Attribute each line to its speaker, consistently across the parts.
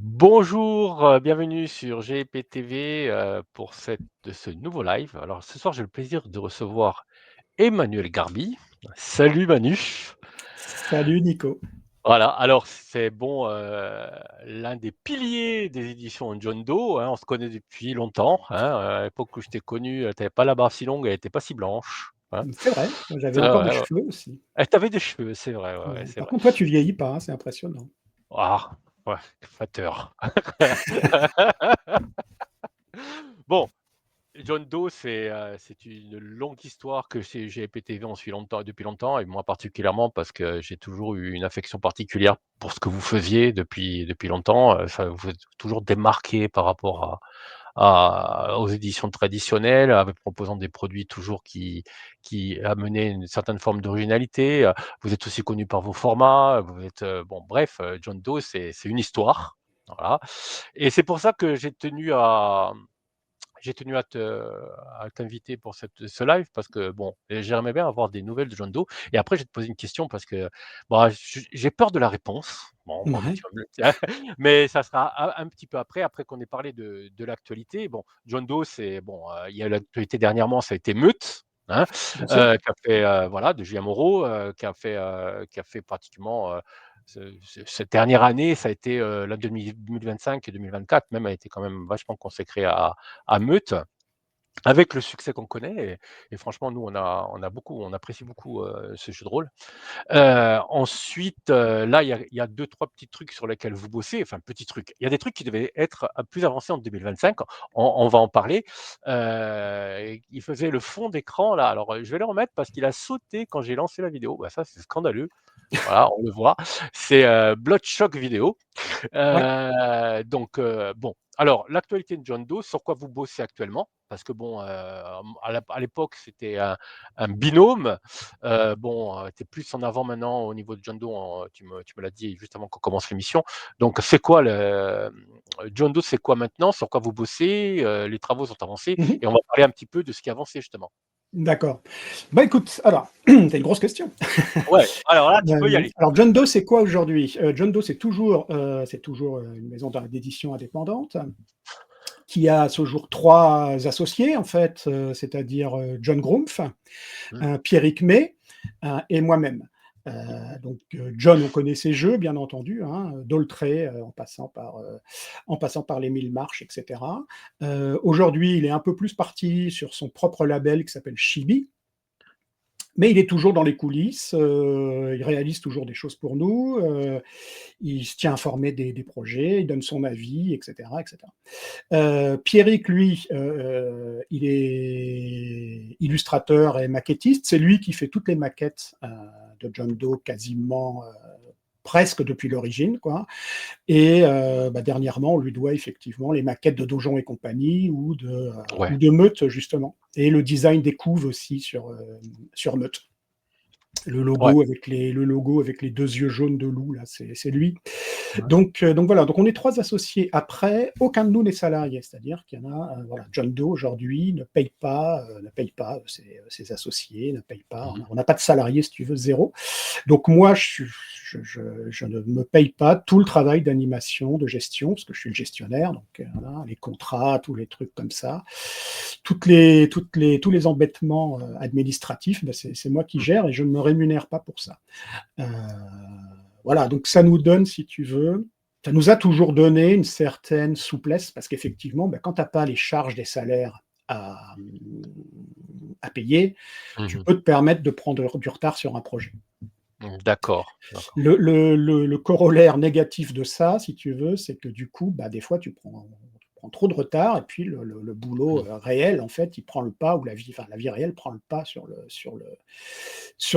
Speaker 1: Bonjour, bienvenue sur GPTV, pour ce nouveau live. Alors ce soir, j'ai le plaisir de recevoir Emmanuel Garbi. Salut Manu.
Speaker 2: Salut Nico.
Speaker 1: Voilà, alors c'est bon, l'un des piliers des éditions John Doe, hein, on se connaît depuis longtemps, hein, à l'époque où je t'ai connu, tu avais pas la barbe si longue, elle était pas si blanche, hein.
Speaker 2: C'est vrai, j'avais
Speaker 1: Ça,
Speaker 2: encore des
Speaker 1: ouais, ouais.
Speaker 2: cheveux aussi.
Speaker 1: Tu avais des cheveux, c'est vrai, ouais, ouais,
Speaker 2: Ouais.
Speaker 1: c'est
Speaker 2: Par
Speaker 1: vrai.
Speaker 2: contre, toi, tu vieillis pas, hein, c'est impressionnant.
Speaker 1: Ah! Ouais, flatteur. Bon, John Doe, c'est une longue histoire que chez GPTV, on suit longtemps depuis longtemps et moi particulièrement parce que j'ai toujours eu une affection particulière pour ce que vous faisiez depuis longtemps, ça vous êtes toujours démarqué par rapport à aux éditions traditionnelles, avec proposant des produits toujours qui amenaient une certaine forme d'originalité, vous êtes aussi connu par vos formats, vous êtes, bon bref, John Doe, c'est une histoire, voilà et c'est pour ça que j'ai tenu à t'inviter pour ce live parce que bon, j'aimerais bien avoir des nouvelles de John Doe et après je vais te poser une question parce que, bah, j'ai peur de la réponse. Bon, moi,
Speaker 2: Ouais,
Speaker 1: tu vas me le mais ça sera un petit peu après qu'on ait parlé de l'actualité. Bon, John Doe, c'est bon, il y a l'actualité dernièrement, ça a été Meute, hein,
Speaker 2: bien sûr.
Speaker 1: qui a fait, voilà, de Julien Moreau, qui a fait pratiquement, cette dernière année, ça a été, la 2025 et 2024 même a été quand même vachement consacrée à Meute, avec le succès qu'on connaît et franchement nous on apprécie beaucoup, ce jeu de rôle. Ensuite, là il y a 2-3 petits trucs sur lesquels vous bossez, enfin petits trucs. Il y a des trucs qui devaient être, plus avancés en 2025, on va en parler. Il faisait le fond d'écran là, alors, je vais le remettre parce qu'il a sauté quand j'ai lancé la vidéo. Bah, ça c'est scandaleux. Voilà, on le voit. C'est, Bloodshot Vidéo.
Speaker 2: Ouais.
Speaker 1: Bon, alors l'actualité de John Doe, sur quoi vous bossez actuellement? Parce que bon, à l'époque, c'était un binôme. Bon, tu es plus en avant maintenant au niveau de John Doe, tu me l'as dit juste avant qu'on commence l'émission. Donc c'est quoi John Doe, c'est quoi maintenant? Sur quoi vous bossez? Les travaux sont avancés
Speaker 2: Mmh.
Speaker 1: et on va parler un petit peu de ce qui a avancé justement.
Speaker 2: D'accord. Bah, écoute, alors, tu une grosse question.
Speaker 1: Ouais, alors là, tu peux y aller.
Speaker 2: Alors John Doe, c'est quoi aujourd'hui? John Doe, c'est toujours, une maison d'édition indépendante qui a à ce jour 3 associés en fait, c'est-à-dire, John Grumpf,
Speaker 1: Mmh.
Speaker 2: Pierrick May, et moi-même. Donc John, on connaît ses jeux, bien entendu, hein, Doltré, en passant par les Mille Marches, et cetera. Aujourd'hui, il est un peu plus parti sur son propre label qui s'appelle Chibi, mais il est toujours dans les coulisses, il réalise toujours des choses pour nous, il se tient informé des projets, il donne son avis, et cetera, et cetera. Pierrick, lui, il est illustrateur et maquettiste. C'est lui qui fait toutes les maquettes de John Doe quasiment presque depuis l'origine, quoi. Et dernièrement, on lui doit effectivement les maquettes de Donjons et compagnie
Speaker 1: Ouais.
Speaker 2: ou de Meute, justement. Et le design des couves aussi sur Meute.
Speaker 1: Ouais.
Speaker 2: Le logo avec les deux yeux jaunes de loup, là, c'est lui.
Speaker 1: Ouais.
Speaker 2: Donc voilà, donc on est 3 associés. Après, aucun de nous n'est salarié, c'est-à-dire qu'il y en a, voilà, John Doe aujourd'hui ne paye pas ses associés, ne paye pas.
Speaker 1: Mmh.
Speaker 2: On n'a pas de salarié, si tu veux, zéro. Donc moi, je ne me paye pas tout le travail d'animation, de gestion, parce que je suis le gestionnaire, donc voilà, les contrats, tous les trucs comme ça, tous les embêtements administratifs, ben, c'est moi qui
Speaker 1: Mmh.
Speaker 2: gère et je ne me rémunère pas pour ça. Euh, voilà, donc ça nous donne, si tu veux, ça nous a toujours donné une certaine souplesse, parce qu'effectivement, ben, quand tu n'as pas les charges des salaires à payer, tu
Speaker 1: Mmh.
Speaker 2: peux te permettre de prendre du retard sur un projet.
Speaker 1: Mmh, d'accord, d'accord.
Speaker 2: Le corollaire négatif de ça, si tu veux, c'est que du coup, bah, des fois, tu prends trop de retard et puis le boulot
Speaker 1: Mmh.
Speaker 2: réel, en fait, il prend le pas, ou la vie réelle prend le pas sur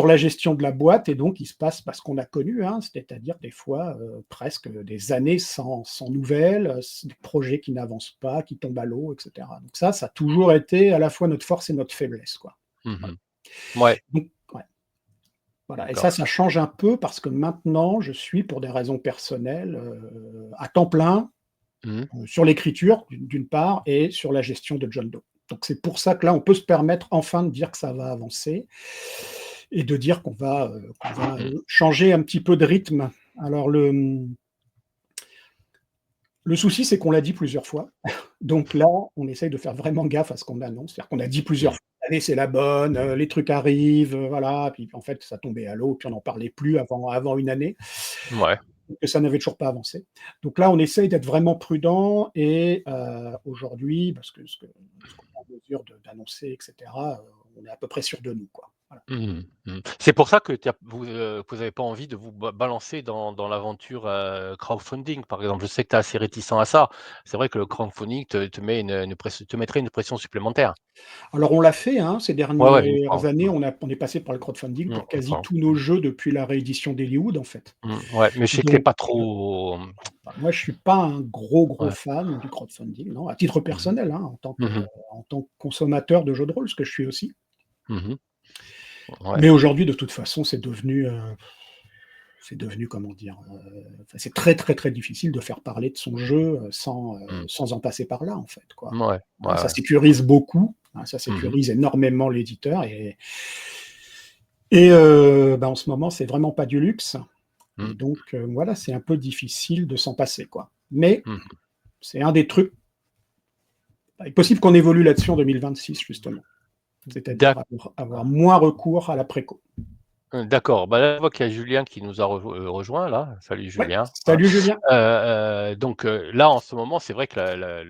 Speaker 2: la gestion de la boîte, et donc il se passe ce qu'on a connu, hein, c'est-à-dire des fois presque des années sans nouvelles, des projets qui n'avancent pas, qui tombent à l'eau, etc. Donc ça a toujours été à la fois notre force et notre faiblesse, quoi. Voilà.
Speaker 1: Mmh. Ouais,
Speaker 2: Donc, ouais. Voilà, et
Speaker 1: d'accord.
Speaker 2: ça change un peu parce que maintenant, je suis, pour des raisons personnelles, à temps plein,
Speaker 1: Mmh.
Speaker 2: sur l'écriture, d'une part, et sur la gestion de John Doe. Donc c'est pour ça que là, on peut se permettre enfin de dire que ça va avancer et de dire qu'on va
Speaker 1: Mmh.
Speaker 2: changer un petit peu de rythme. Alors Le souci, c'est qu'on l'a dit plusieurs fois. Donc là, on essaye de faire vraiment gaffe à ce qu'on annonce. C'est-à-dire qu'on a dit plusieurs
Speaker 1: Mmh.
Speaker 2: fois: «Allez, c'est la bonne, les trucs arrivent», voilà, puis en fait, ça tombait à l'eau, puis on n'en parlait plus avant une année,
Speaker 1: Ouais.
Speaker 2: que ça n'avait toujours pas avancé. Donc là, on essaye d'être vraiment prudent et aujourd'hui, parce que ce qu'on est en mesure d'annoncer et cetera, on est à peu près sûr de nous, quoi. Voilà.
Speaker 1: Mmh mh. Mmh. C'est pour ça que vous avez pas envie de vous balancer dans l'aventure, crowdfunding, par exemple? Je sais que tu es assez réticent à ça. C'est vrai que le crowdfunding te met te mettrait une pression supplémentaire.
Speaker 2: Alors on l'a fait, hein, ces
Speaker 1: Ouais, ouais, une fois,
Speaker 2: dernières
Speaker 1: ouais.
Speaker 2: années, on est passé par le crowdfunding
Speaker 1: Mmh,
Speaker 2: pour quasi
Speaker 1: d'accord.
Speaker 2: tous nos jeux depuis la réédition d'Hollywood, en fait.
Speaker 1: Ouais, mais je sais que tu es
Speaker 2: Donc
Speaker 1: pas trop,
Speaker 2: bah, moi, je suis pas un gros
Speaker 1: ouais.
Speaker 2: fan du crowdfunding, non, à titre
Speaker 1: Mmh mh.
Speaker 2: personnel, hein,
Speaker 1: Mmh mh.
Speaker 2: en tant que consommateur de jeux de rôle, ce que je suis aussi.
Speaker 1: Mmh. Ouais.
Speaker 2: Mais aujourd'hui, de toute façon, c'est devenu, comment dire? Enfin, c'est très, très, très difficile de faire parler de son jeu,
Speaker 1: Mmh.
Speaker 2: sans en passer par là, en fait, quoi.
Speaker 1: Mouais,
Speaker 2: Hein,
Speaker 1: ouais,
Speaker 2: ça
Speaker 1: ouais.
Speaker 2: sécurise beaucoup, hein, ça
Speaker 1: Mmh.
Speaker 2: sécurise énormément l'éditeur bah, en ce moment, c'est vraiment pas du luxe et
Speaker 1: Mmh.
Speaker 2: donc voilà, c'est un peu difficile de s'en passer, quoi. Mais
Speaker 1: Mmh.
Speaker 2: c'est un des trucs il est possible qu'on évolue là-dessus en 2026 justement, c'est-à-dire
Speaker 1: D'ac
Speaker 2: avoir moins recours à la préco.
Speaker 1: d'accord. Bah, là, je vois qu'il y a Julien qui nous a rejoint là. Salut
Speaker 2: Ouais,
Speaker 1: Julien, hein.
Speaker 2: salut Julien.
Speaker 1: Donc là, en ce moment, c'est vrai que la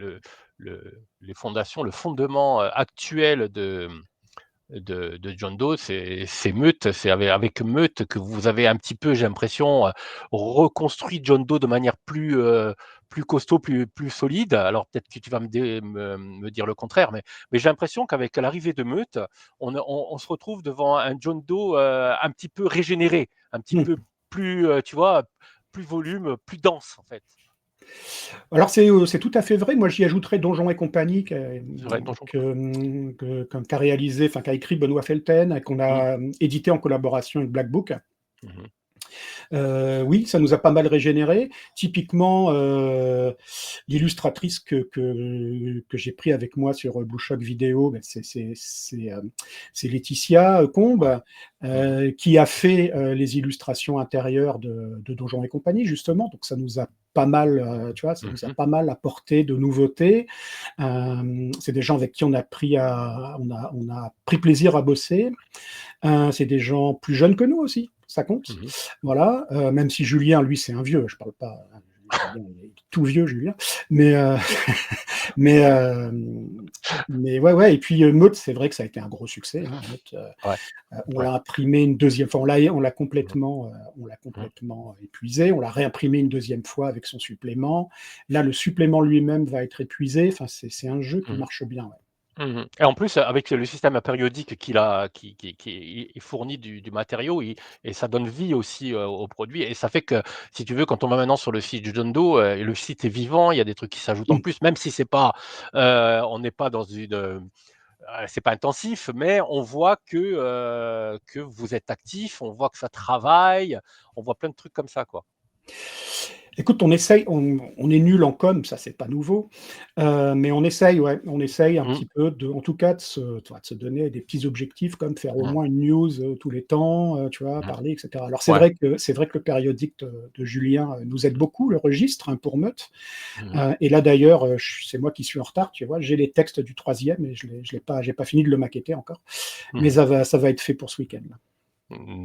Speaker 1: les fondations, le fondement, actuel de John Doe, c'est Meute. C'est avec Meute que vous avez un petit peu, j'ai l'impression, reconstruit John Doe de manière plus costaud, plus solide. Alors peut-être que tu vas me dire le contraire, mais j'ai l'impression qu'avec l'arrivée de Meute, on se retrouve devant un John Doe, un petit peu régénéré, un petit
Speaker 2: Mmh.
Speaker 1: peu plus, tu vois, plus volume, plus dense, en fait.
Speaker 2: Alors c'est tout à fait vrai. Moi, j'y ajouterais Donjons et compagnie
Speaker 1: C'est vrai, Donjon
Speaker 2: qu'a réalisé, enfin qu'a écrit Benoît Felten et qu'on
Speaker 1: mmh.
Speaker 2: a édité en collaboration avec Black Book.
Speaker 1: Mmh.
Speaker 2: Oui, ça nous a pas mal régénéré. Typiquement, l'illustratrice que j'ai pris avec moi sur, Blue Shock Vidéo, bah, c'est Laetitia, Combe,
Speaker 1: Mmh.
Speaker 2: qui a fait, les illustrations intérieures de Donjons et compagnie justement, donc ça nous a pas mal, tu vois, ça nous a
Speaker 1: Mmh.
Speaker 2: pas mal apporté de nouveautés. C'est des gens avec qui on a pris plaisir à bosser. C'est des gens plus jeunes que nous aussi, ça compte.
Speaker 1: Mmh.
Speaker 2: Voilà, même si Julien, lui, c'est un vieux, je parle pas Julien, il est tout vieux, Julien, mais mais mais ouais, ouais et puis, Meute, c'est vrai que ça a été un gros succès, hein, Meute,
Speaker 1: Ouais,
Speaker 2: on
Speaker 1: ouais.
Speaker 2: l'a imprimé une deuxième fois,
Speaker 1: Mmh.
Speaker 2: on l'a
Speaker 1: Mmh.
Speaker 2: complètement épuisé, on l'a réimprimé une deuxième fois avec son supplément. Là, le supplément lui-même va être épuisé, enfin, c'est un jeu qui
Speaker 1: Mmh.
Speaker 2: marche bien, ouais.
Speaker 1: Mmh. Et en plus, avec le système périodique qu'il a qui il fournit du matériau et ça donne vie aussi, au produit et ça fait que, si tu veux, quand on va maintenant sur le site du John Doe, et le site est vivant, il y a des trucs qui s'ajoutent en
Speaker 2: Mmh.
Speaker 1: plus, même si c'est pas, on n'est pas dans c'est pas intensif, mais on voit que vous êtes actif, on voit que ça travaille, on voit plein de trucs comme ça, quoi.
Speaker 2: Écoute, on est nul en com, ça c'est pas nouveau, mais on essaye, ouais, on essaye un
Speaker 1: Mmh.
Speaker 2: petit peu en tout cas tu vois, de se donner des petits objectifs comme faire au
Speaker 1: Mmh.
Speaker 2: moins une news, tous les temps, tu vois,
Speaker 1: Mmh.
Speaker 2: parler et cetera. Alors
Speaker 1: Ouais.
Speaker 2: c'est vrai que le périodique de Julien, nous aide beaucoup, le registre, hein, pour Meute,
Speaker 1: Mmh.
Speaker 2: et là d'ailleurs, c'est moi qui suis en retard, tu vois? J'ai les textes du troisième et j'ai pas fini de le maqueter encore, mais
Speaker 1: Mmh.
Speaker 2: ça va être fait pour ce week-end là.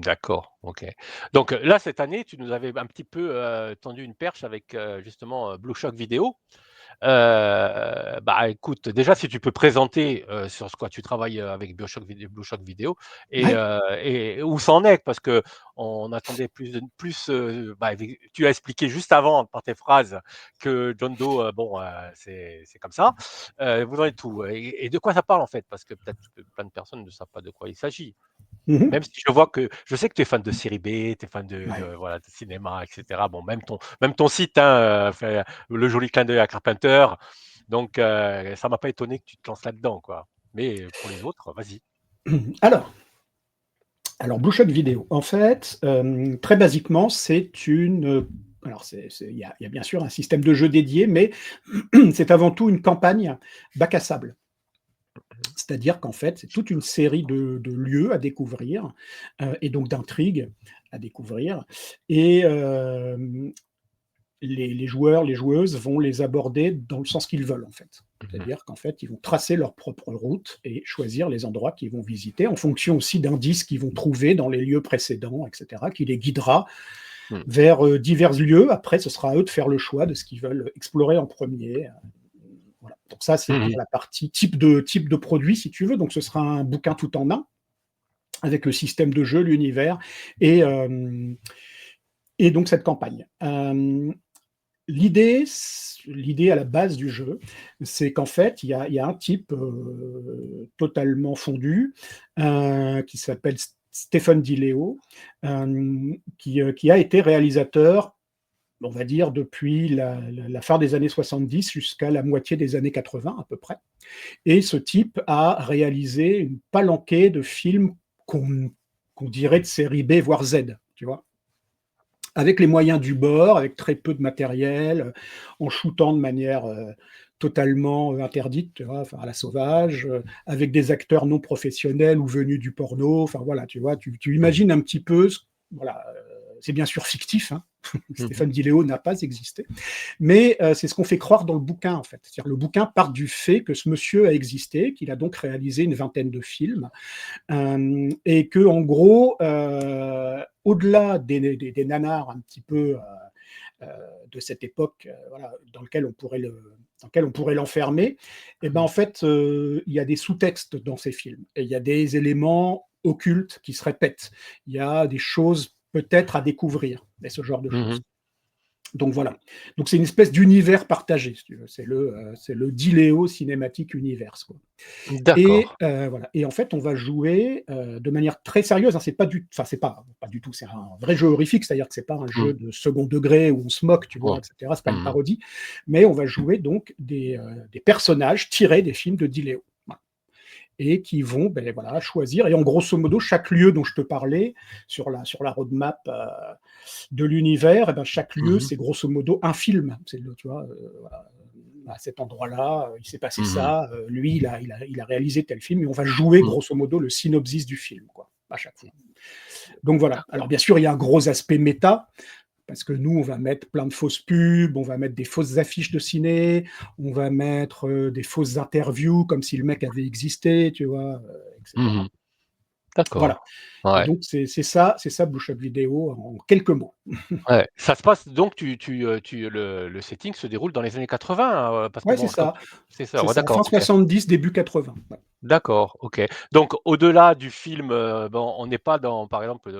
Speaker 1: D'accord, OK. Donc, là, cette année, tu nous avais un petit peu, tendu une perche avec, justement, Blue Shock Vidéo. Bah, écoute, déjà, si tu peux présenter, sur ce quoi tu travailles, avec Blue Shock Vidéo
Speaker 2: Ouais.
Speaker 1: et où ça en est? Parce qu'on attendait bah, tu as expliqué juste avant par tes phrases que John Doe, bon, c'est comme ça. Vous en êtes où? Et de quoi ça parle, en fait? Parce que peut-être que plein de personnes ne savent pas de quoi il s'agit.
Speaker 2: Mmh.
Speaker 1: Même si je sais que tu es fan de série B, tu es fan de
Speaker 2: Ouais.
Speaker 1: voilà, de cinéma et cetera. Bon, même ton site, hein, fait le joli clin d'œil à Carpenter, donc ça m'a pas étonné que tu te lances là-dedans, quoi. Mais pour les autres, vas-y.
Speaker 2: Alors Alors, Blue Shot Vidéo, en fait, très basiquement, c'est alors il y a bien sûr un système de jeu dédié, mais c'est avant tout une campagne bac à sable. C'est-à-dire qu'en fait, c'est toute une série de lieux à découvrir, et donc d'intrigues à découvrir et les joueurs, les joueuses vont les aborder dans le sens qu'ils veulent, en fait.
Speaker 1: Mmh.
Speaker 2: C'est-à-dire qu'en fait, ils vont tracer leur propre route et choisir les endroits qu'ils vont visiter en fonction aussi d'indices qu'ils vont trouver dans les lieux précédents, et cetera, qui les guidera
Speaker 1: Mmh.
Speaker 2: vers, divers lieux. Après, ce sera à eux de faire le choix de ce qu'ils veulent explorer en premier. Voilà. Donc ça, c'est
Speaker 1: Mmh.
Speaker 2: pour la partie type de produit, si tu veux. Donc ce sera un bouquin tout en un, avec le système de jeu, l'univers et donc cette campagne. L'idée à la base du jeu, c'est qu'en fait, il y a un type, totalement fondu, qui s'appelle Stephen DiLeo, qui a été réalisateur, on va dire depuis la fin des années 70 jusqu'à la moitié des années 80 à peu près. Et ce type a réalisé une palanquée de films qu'on dirait de série B, voire Z, tu vois? Avec les moyens du bord, avec très peu de matériel, en shootant de manière, totalement, interdite, tu vois? Enfin, à la sauvage, avec des acteurs non professionnels ou venus du porno, enfin voilà, tu vois? Tu
Speaker 1: Mmh.
Speaker 2: imagines un petit peu ce voilà, c'est bien sûr fictif, hein.
Speaker 1: Mmh.
Speaker 2: Stéphane Di n'a pas existé, mais c'est ce qu'on fait croire dans le bouquin, en fait. C'est-à-dire le bouquin part du fait que ce monsieur a existé, qu'il a donc réalisé une vingtaine de films, et que en gros, au-delà des nanars un petit peu, de cette époque, voilà, dans lequel on pourrait l'enfermer, et ben, en fait, il y a des sous-textes dans ces films et il y a des éléments occultes qui se répètent. Il y a des choses peut-être à découvrir et ce genre de
Speaker 1: Mmh.
Speaker 2: choses. Donc voilà. Donc c'est une espèce d'univers partagé, si tu veux. C'est le Diléo Cinematic Universe, quoi.
Speaker 1: D'accord.
Speaker 2: Et voilà. Et en fait, on va jouer, de manière très sérieuse, hein. C'est pas du tout, c'est un vrai jeu horrifique, c'est-à-dire que c'est pas un jeu
Speaker 1: Mmh.
Speaker 2: de second degré où on se moque, tu vois?
Speaker 1: Mmh.
Speaker 2: Et cetera. C'est pas une
Speaker 1: Mmh.
Speaker 2: parodie, mais on va jouer donc des personnages tirés des films de Di. Voilà. Et qui vont, beh, voilà, choisir et en grosso modo, chaque lieu dont je te parlais sur la roadmap, de l'univers, et ben, chaque lieu,
Speaker 1: Mmh.
Speaker 2: c'est grosso modo un film. C'est le tu vois? Voilà, à cet endroit-là, il s'est passé
Speaker 1: Mmh.
Speaker 2: ça, lui, il a réalisé tel film et on va jouer
Speaker 1: Mmh.
Speaker 2: grosso modo le synopsis du film, quoi, à chaque fois. Donc voilà. Alors
Speaker 1: D'accord.
Speaker 2: bien sûr, il y a un gros aspect méta, parce que nous, on va mettre plein de fausses pubs, on va mettre des fausses affiches de ciné, on va mettre, des fausses interviews comme si le mec avait existé, tu vois? Et cetera.
Speaker 1: Mmh. D'accord.
Speaker 2: Voilà. Et
Speaker 1: Ouais.
Speaker 2: donc c'est ça Blue Shop Video en quelques mots.
Speaker 1: Ouais. Ça se passe donc le setting se déroule dans les années 80, parce que
Speaker 2: Ouais, c'est
Speaker 1: bon, comme
Speaker 2: ça.
Speaker 1: c'est ça,
Speaker 2: C'est
Speaker 1: ouais,
Speaker 2: ça,
Speaker 1: d'accord,
Speaker 2: fin
Speaker 1: OK.
Speaker 2: 70, début 80. Ouais.
Speaker 1: D'accord, OK. Donc au-delà du film, bon, on n'est pas dans par exemple,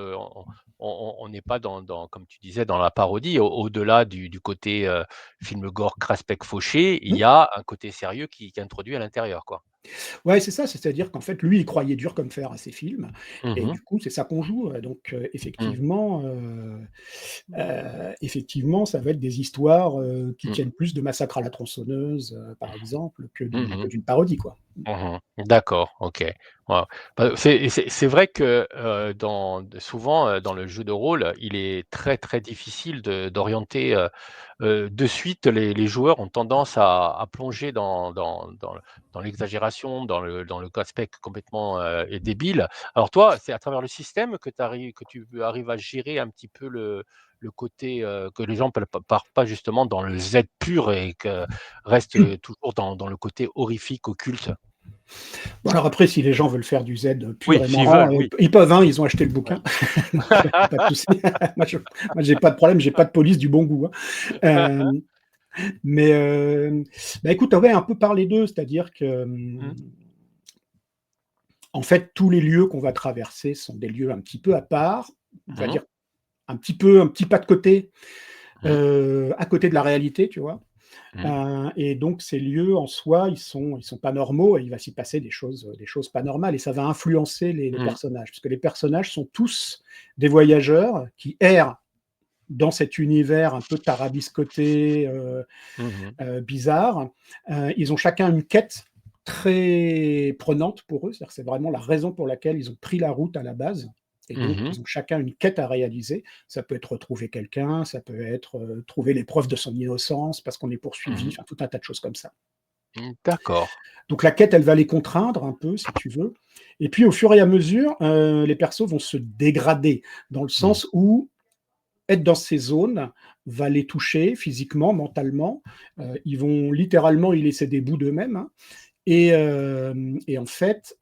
Speaker 1: on n'est pas dans comme tu disais, dans la parodie. Au-delà du côté, film gore crasse pec fauché, il
Speaker 2: Mmh.
Speaker 1: y a un côté sérieux qui est introduit à l'intérieur, quoi.
Speaker 2: Ouais, c'est ça, c'est-à-dire qu'en fait, lui, il croyait dur comme fer à ses films
Speaker 1: Mmh
Speaker 2: et
Speaker 1: mh.
Speaker 2: du coup, c'est ça qu'on joue, donc
Speaker 1: Mmh.
Speaker 2: effectivement, ça va être des histoires, qui
Speaker 1: Mmh.
Speaker 2: tiennent plus de Massacre à la tronçonneuse, par exemple, que
Speaker 1: Mmh
Speaker 2: d'une que
Speaker 1: mh.
Speaker 2: d'une parodie, quoi.
Speaker 1: Mmh. D'accord, OK. Ouais. Bah, c'est vrai que, souvent, dans le jeu de rôle, il est très, très difficile d'orienter, de suite les joueurs ont tendance à plonger dans l'exagération, dans le aspect complètement, et débile. Alors toi, c'est à travers le système que tu arrives à gérer un petit peu le côté, que les gens partent pas justement dans le Z pur et que restent, toujours dans le côté horrifique, occulte?
Speaker 2: Bon, alors après, si les gens veulent faire du Z
Speaker 1: Oui,
Speaker 2: pur et
Speaker 1: s'ils
Speaker 2: marrant,
Speaker 1: veulent, oui.
Speaker 2: ils peuvent, hein, ils ont acheté le
Speaker 1: Ouais.
Speaker 2: bouquin, donc il y a pas de souci. Moi, j'ai pas de problème, j'ai pas de police du bon goût, hein. Hem Mais bah, écoute, on va un peu parler d'eux, c'est-à-dire que,
Speaker 1: Mmh.
Speaker 2: en fait, tous les lieux qu'on va traverser sont des lieux un petit peu à part, on va
Speaker 1: Mmh.
Speaker 2: dire un petit pas de côté,
Speaker 1: Mmh.
Speaker 2: à côté de la réalité, tu vois?
Speaker 1: Mmh.
Speaker 2: Et donc ces lieux en soi, ils sont pas normaux et il va s'y passer des choses pas normales et ça va influencer les
Speaker 1: Mmh.
Speaker 2: personnages. Parce que les personnages sont tous des voyageurs qui errent dans cet univers un peu tarabiscoté,
Speaker 1: Mmh.
Speaker 2: bizarre. Ils ont chacun une quête très prenante pour eux, c'est-à-dire que c'est vraiment la raison pour laquelle ils ont pris la route à la base. Et donc,
Speaker 1: Mmh.
Speaker 2: ils ont chacun une quête à réaliser. Ça peut être retrouver quelqu'un, ça peut être trouver les preuves de son innocence parce qu'on est poursuivi,
Speaker 1: Mmh.
Speaker 2: enfin tout un tas de choses comme ça.
Speaker 1: Mmh, d'accord.
Speaker 2: Donc la quête, elle va les contraindre un peu, si tu veux. Et puis au fur et à mesure, les persos vont se dégrader dans le
Speaker 1: Mmh.
Speaker 2: sens où être dans ces zones va les toucher physiquement, mentalement. Ils vont littéralement y laisser des bouts d'eux-mêmes, hein. Et en fait,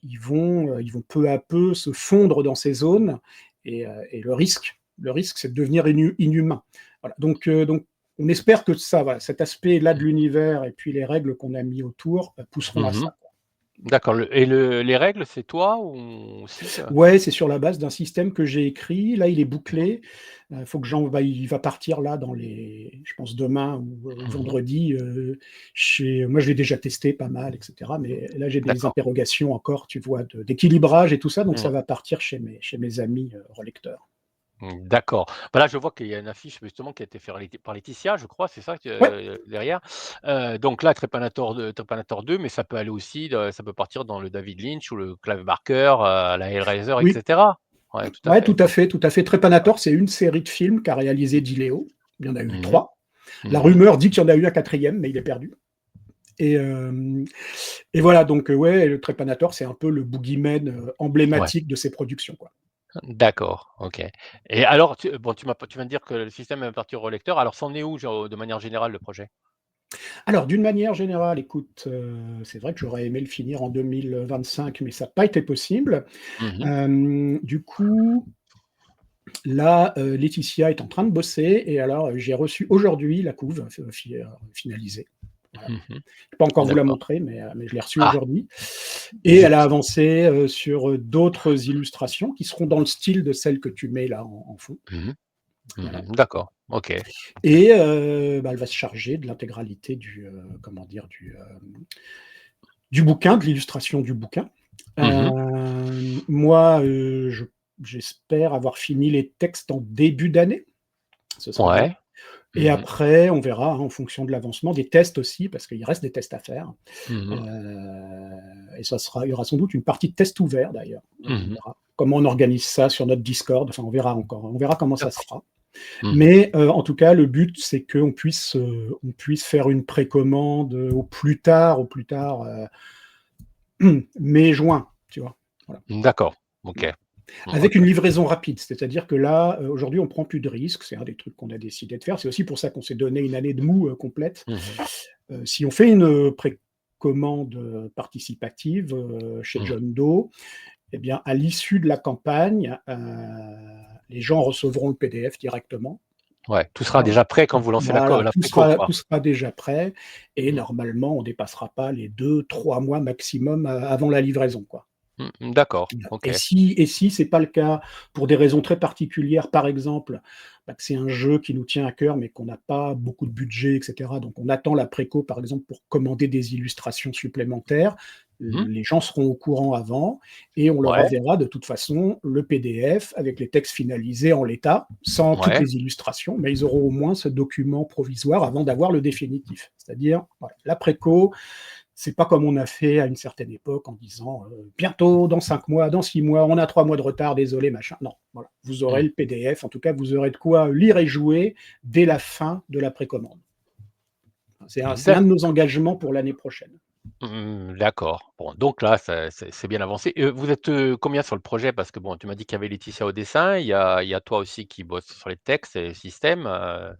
Speaker 2: ils vont peu à peu se fondre dans ces zones et le risque, c'est de devenir inhumain. Voilà. Donc, on espère que ça, voilà, cet aspect-là de l'univers et puis les règles qu'on a mis autour pousseront à
Speaker 1: Mmh.
Speaker 2: ça.
Speaker 1: D'accord, les règles, c'est toi ou aussi?
Speaker 2: Ouais, c'est sur la base d'un système que j'ai écrit. Là, il est bouclé. Faut que il va partir là dans les, je pense demain ou
Speaker 1: Mmh.
Speaker 2: vendredi. Moi, je l'ai déjà testé pas mal, etc. Mais là, j'ai des
Speaker 1: D'accord.
Speaker 2: interrogations encore, tu vois, d'équilibrage et tout ça. Donc, ça
Speaker 1: Mmh.
Speaker 2: va partir chez mes amis relecteurs.
Speaker 1: D'accord. Bah, là, je vois qu'il y a une affiche justement qui a été faite par Laetitia, je crois, c'est ça
Speaker 2: Ouais,
Speaker 1: derrière? Donc là, Trepanator 2, mais ça peut aller aussi, ça peut partir dans le David Lynch ou le Clive Barker, la Hellraiser, et
Speaker 2: oui,
Speaker 1: cetera? Ouais, tout à
Speaker 2: ouais,
Speaker 1: fait.
Speaker 2: tout à fait, tout à fait. Trepanator, c'est une série de films qu'a réalisé Di Leo. Il y en a eu
Speaker 1: Mmh mh.
Speaker 2: 3. La
Speaker 1: Mmh.
Speaker 2: rumeur dit qu'il y en a eu un quatrième, mais il est perdu. Et, euh, et voilà, donc ouais, le Trepanator, c'est un peu le boogeyman
Speaker 1: Ouais,
Speaker 2: emblématique de ces productions, quoi.
Speaker 1: d'accord, OK. Et alors tu viens de dire que le système est parti au lecteur, alors c'en est où genre de manière générale le projet?
Speaker 2: Alors, d'une manière générale, écoute, c'est vrai que j'aurais aimé le finir en 2025, mais ça n'a pas été possible.
Speaker 1: Mmh mh.
Speaker 2: Du coup, là, Laetitia est en train de bosser et alors, j'ai reçu aujourd'hui la couve finalisée. Voilà.
Speaker 1: Mmh mh.
Speaker 2: Je peux pas encore vous la
Speaker 1: D'accord.
Speaker 2: montrer, mais je l'ai reçue
Speaker 1: Ah,
Speaker 2: aujourd'hui et elle a
Speaker 1: zut.
Speaker 2: avancé, sur, d'autres illustrations qui seront dans le style de celles que tu mets là en fond.
Speaker 1: Mmh mh.
Speaker 2: Voilà.
Speaker 1: Mmh. D'accord, OK.
Speaker 2: Et elle va se charger de l'intégralité comment dire? Du bouquin, de l'illustration du bouquin.
Speaker 1: Mmh mh.
Speaker 2: Moi, j'espère avoir fini les textes en début d'année, ce serait bien.
Speaker 1: Ouais.
Speaker 2: Et
Speaker 1: Mmh mh.
Speaker 2: après, on verra, hein, en fonction de l'avancement, des tests aussi, parce qu'il reste des tests à faire.
Speaker 1: Mmh mh.
Speaker 2: Et il y aura sans doute une partie de test ouvert d'ailleurs. On
Speaker 1: Mmh mh.
Speaker 2: verra comment on organise ça sur notre Discord, enfin on verra encore, on verra comment ça se
Speaker 1: D'accord.
Speaker 2: fera.
Speaker 1: Mmh mh.
Speaker 2: Mais en tout cas, le but, c'est on puisse faire une précommande au plus tard, mai-juin, tu vois? Voilà.
Speaker 1: D'accord. OK.
Speaker 2: Avec
Speaker 1: OK.
Speaker 2: une livraison rapide, c'est-à-dire que là, aujourd'hui, on prend plus de risques, c'est un des trucs qu'on a décidé de faire. C'est aussi pour ça qu'on s'est donné une année de mou, complète.
Speaker 1: Mmh mh.
Speaker 2: Si on fait une, précommande, participative, chez
Speaker 1: Mmh.
Speaker 2: John Doe, eh bien, à l'issue de la campagne, les gens recevront le PDF directement.
Speaker 1: Ouais, tout sera
Speaker 2: Voilà.
Speaker 1: déjà prêt quand vous lancez
Speaker 2: Voilà,
Speaker 1: la préco, quoi.
Speaker 2: tout sera déjà prêt et
Speaker 1: Mmh.
Speaker 2: normalement, on dépassera pas les 2-3 mois maximum, avant la livraison, quoi.
Speaker 1: Mmh, d'accord. OK.
Speaker 2: Et si c'est pas le cas, pour des raisons très particulières, par exemple, que c'est un jeu qui nous tient à cœur, mais qu'on n'a pas beaucoup de budget et cetera, donc on attend la préco, par exemple, pour commander des illustrations supplémentaires.
Speaker 1: Mmh.
Speaker 2: Les gens seront au courant avant et on leur
Speaker 1: Ouais.
Speaker 2: enverra de toute façon le PDF avec les textes finalisés en l'état, sans toutes
Speaker 1: Ouais.
Speaker 2: les illustrations, mais ils auront au moins ce document provisoire avant d'avoir le définitif. C'est-à-dire, voilà, la préco, c'est pas comme on a fait à une certaine époque en disant bientôt, dans 5 mois, dans 6 mois, on a 3 mois de retard, désolé, machin. Non, voilà. Vous aurez
Speaker 1: Mmh.
Speaker 2: le PDF, en tout cas, vous aurez de quoi lire et jouer dès la fin de la précommande. C'est un
Speaker 1: D'ac
Speaker 2: de nos engagements pour l'année prochaine.
Speaker 1: d'accord. Bon, donc là, ça c'est bien avancé. Vous êtes, combien sur le projet? Parce que bon, tu m'as dit qu'il y avait Laetitia au dessin, il y a toi aussi qui bosse sur les textes et les systèmes,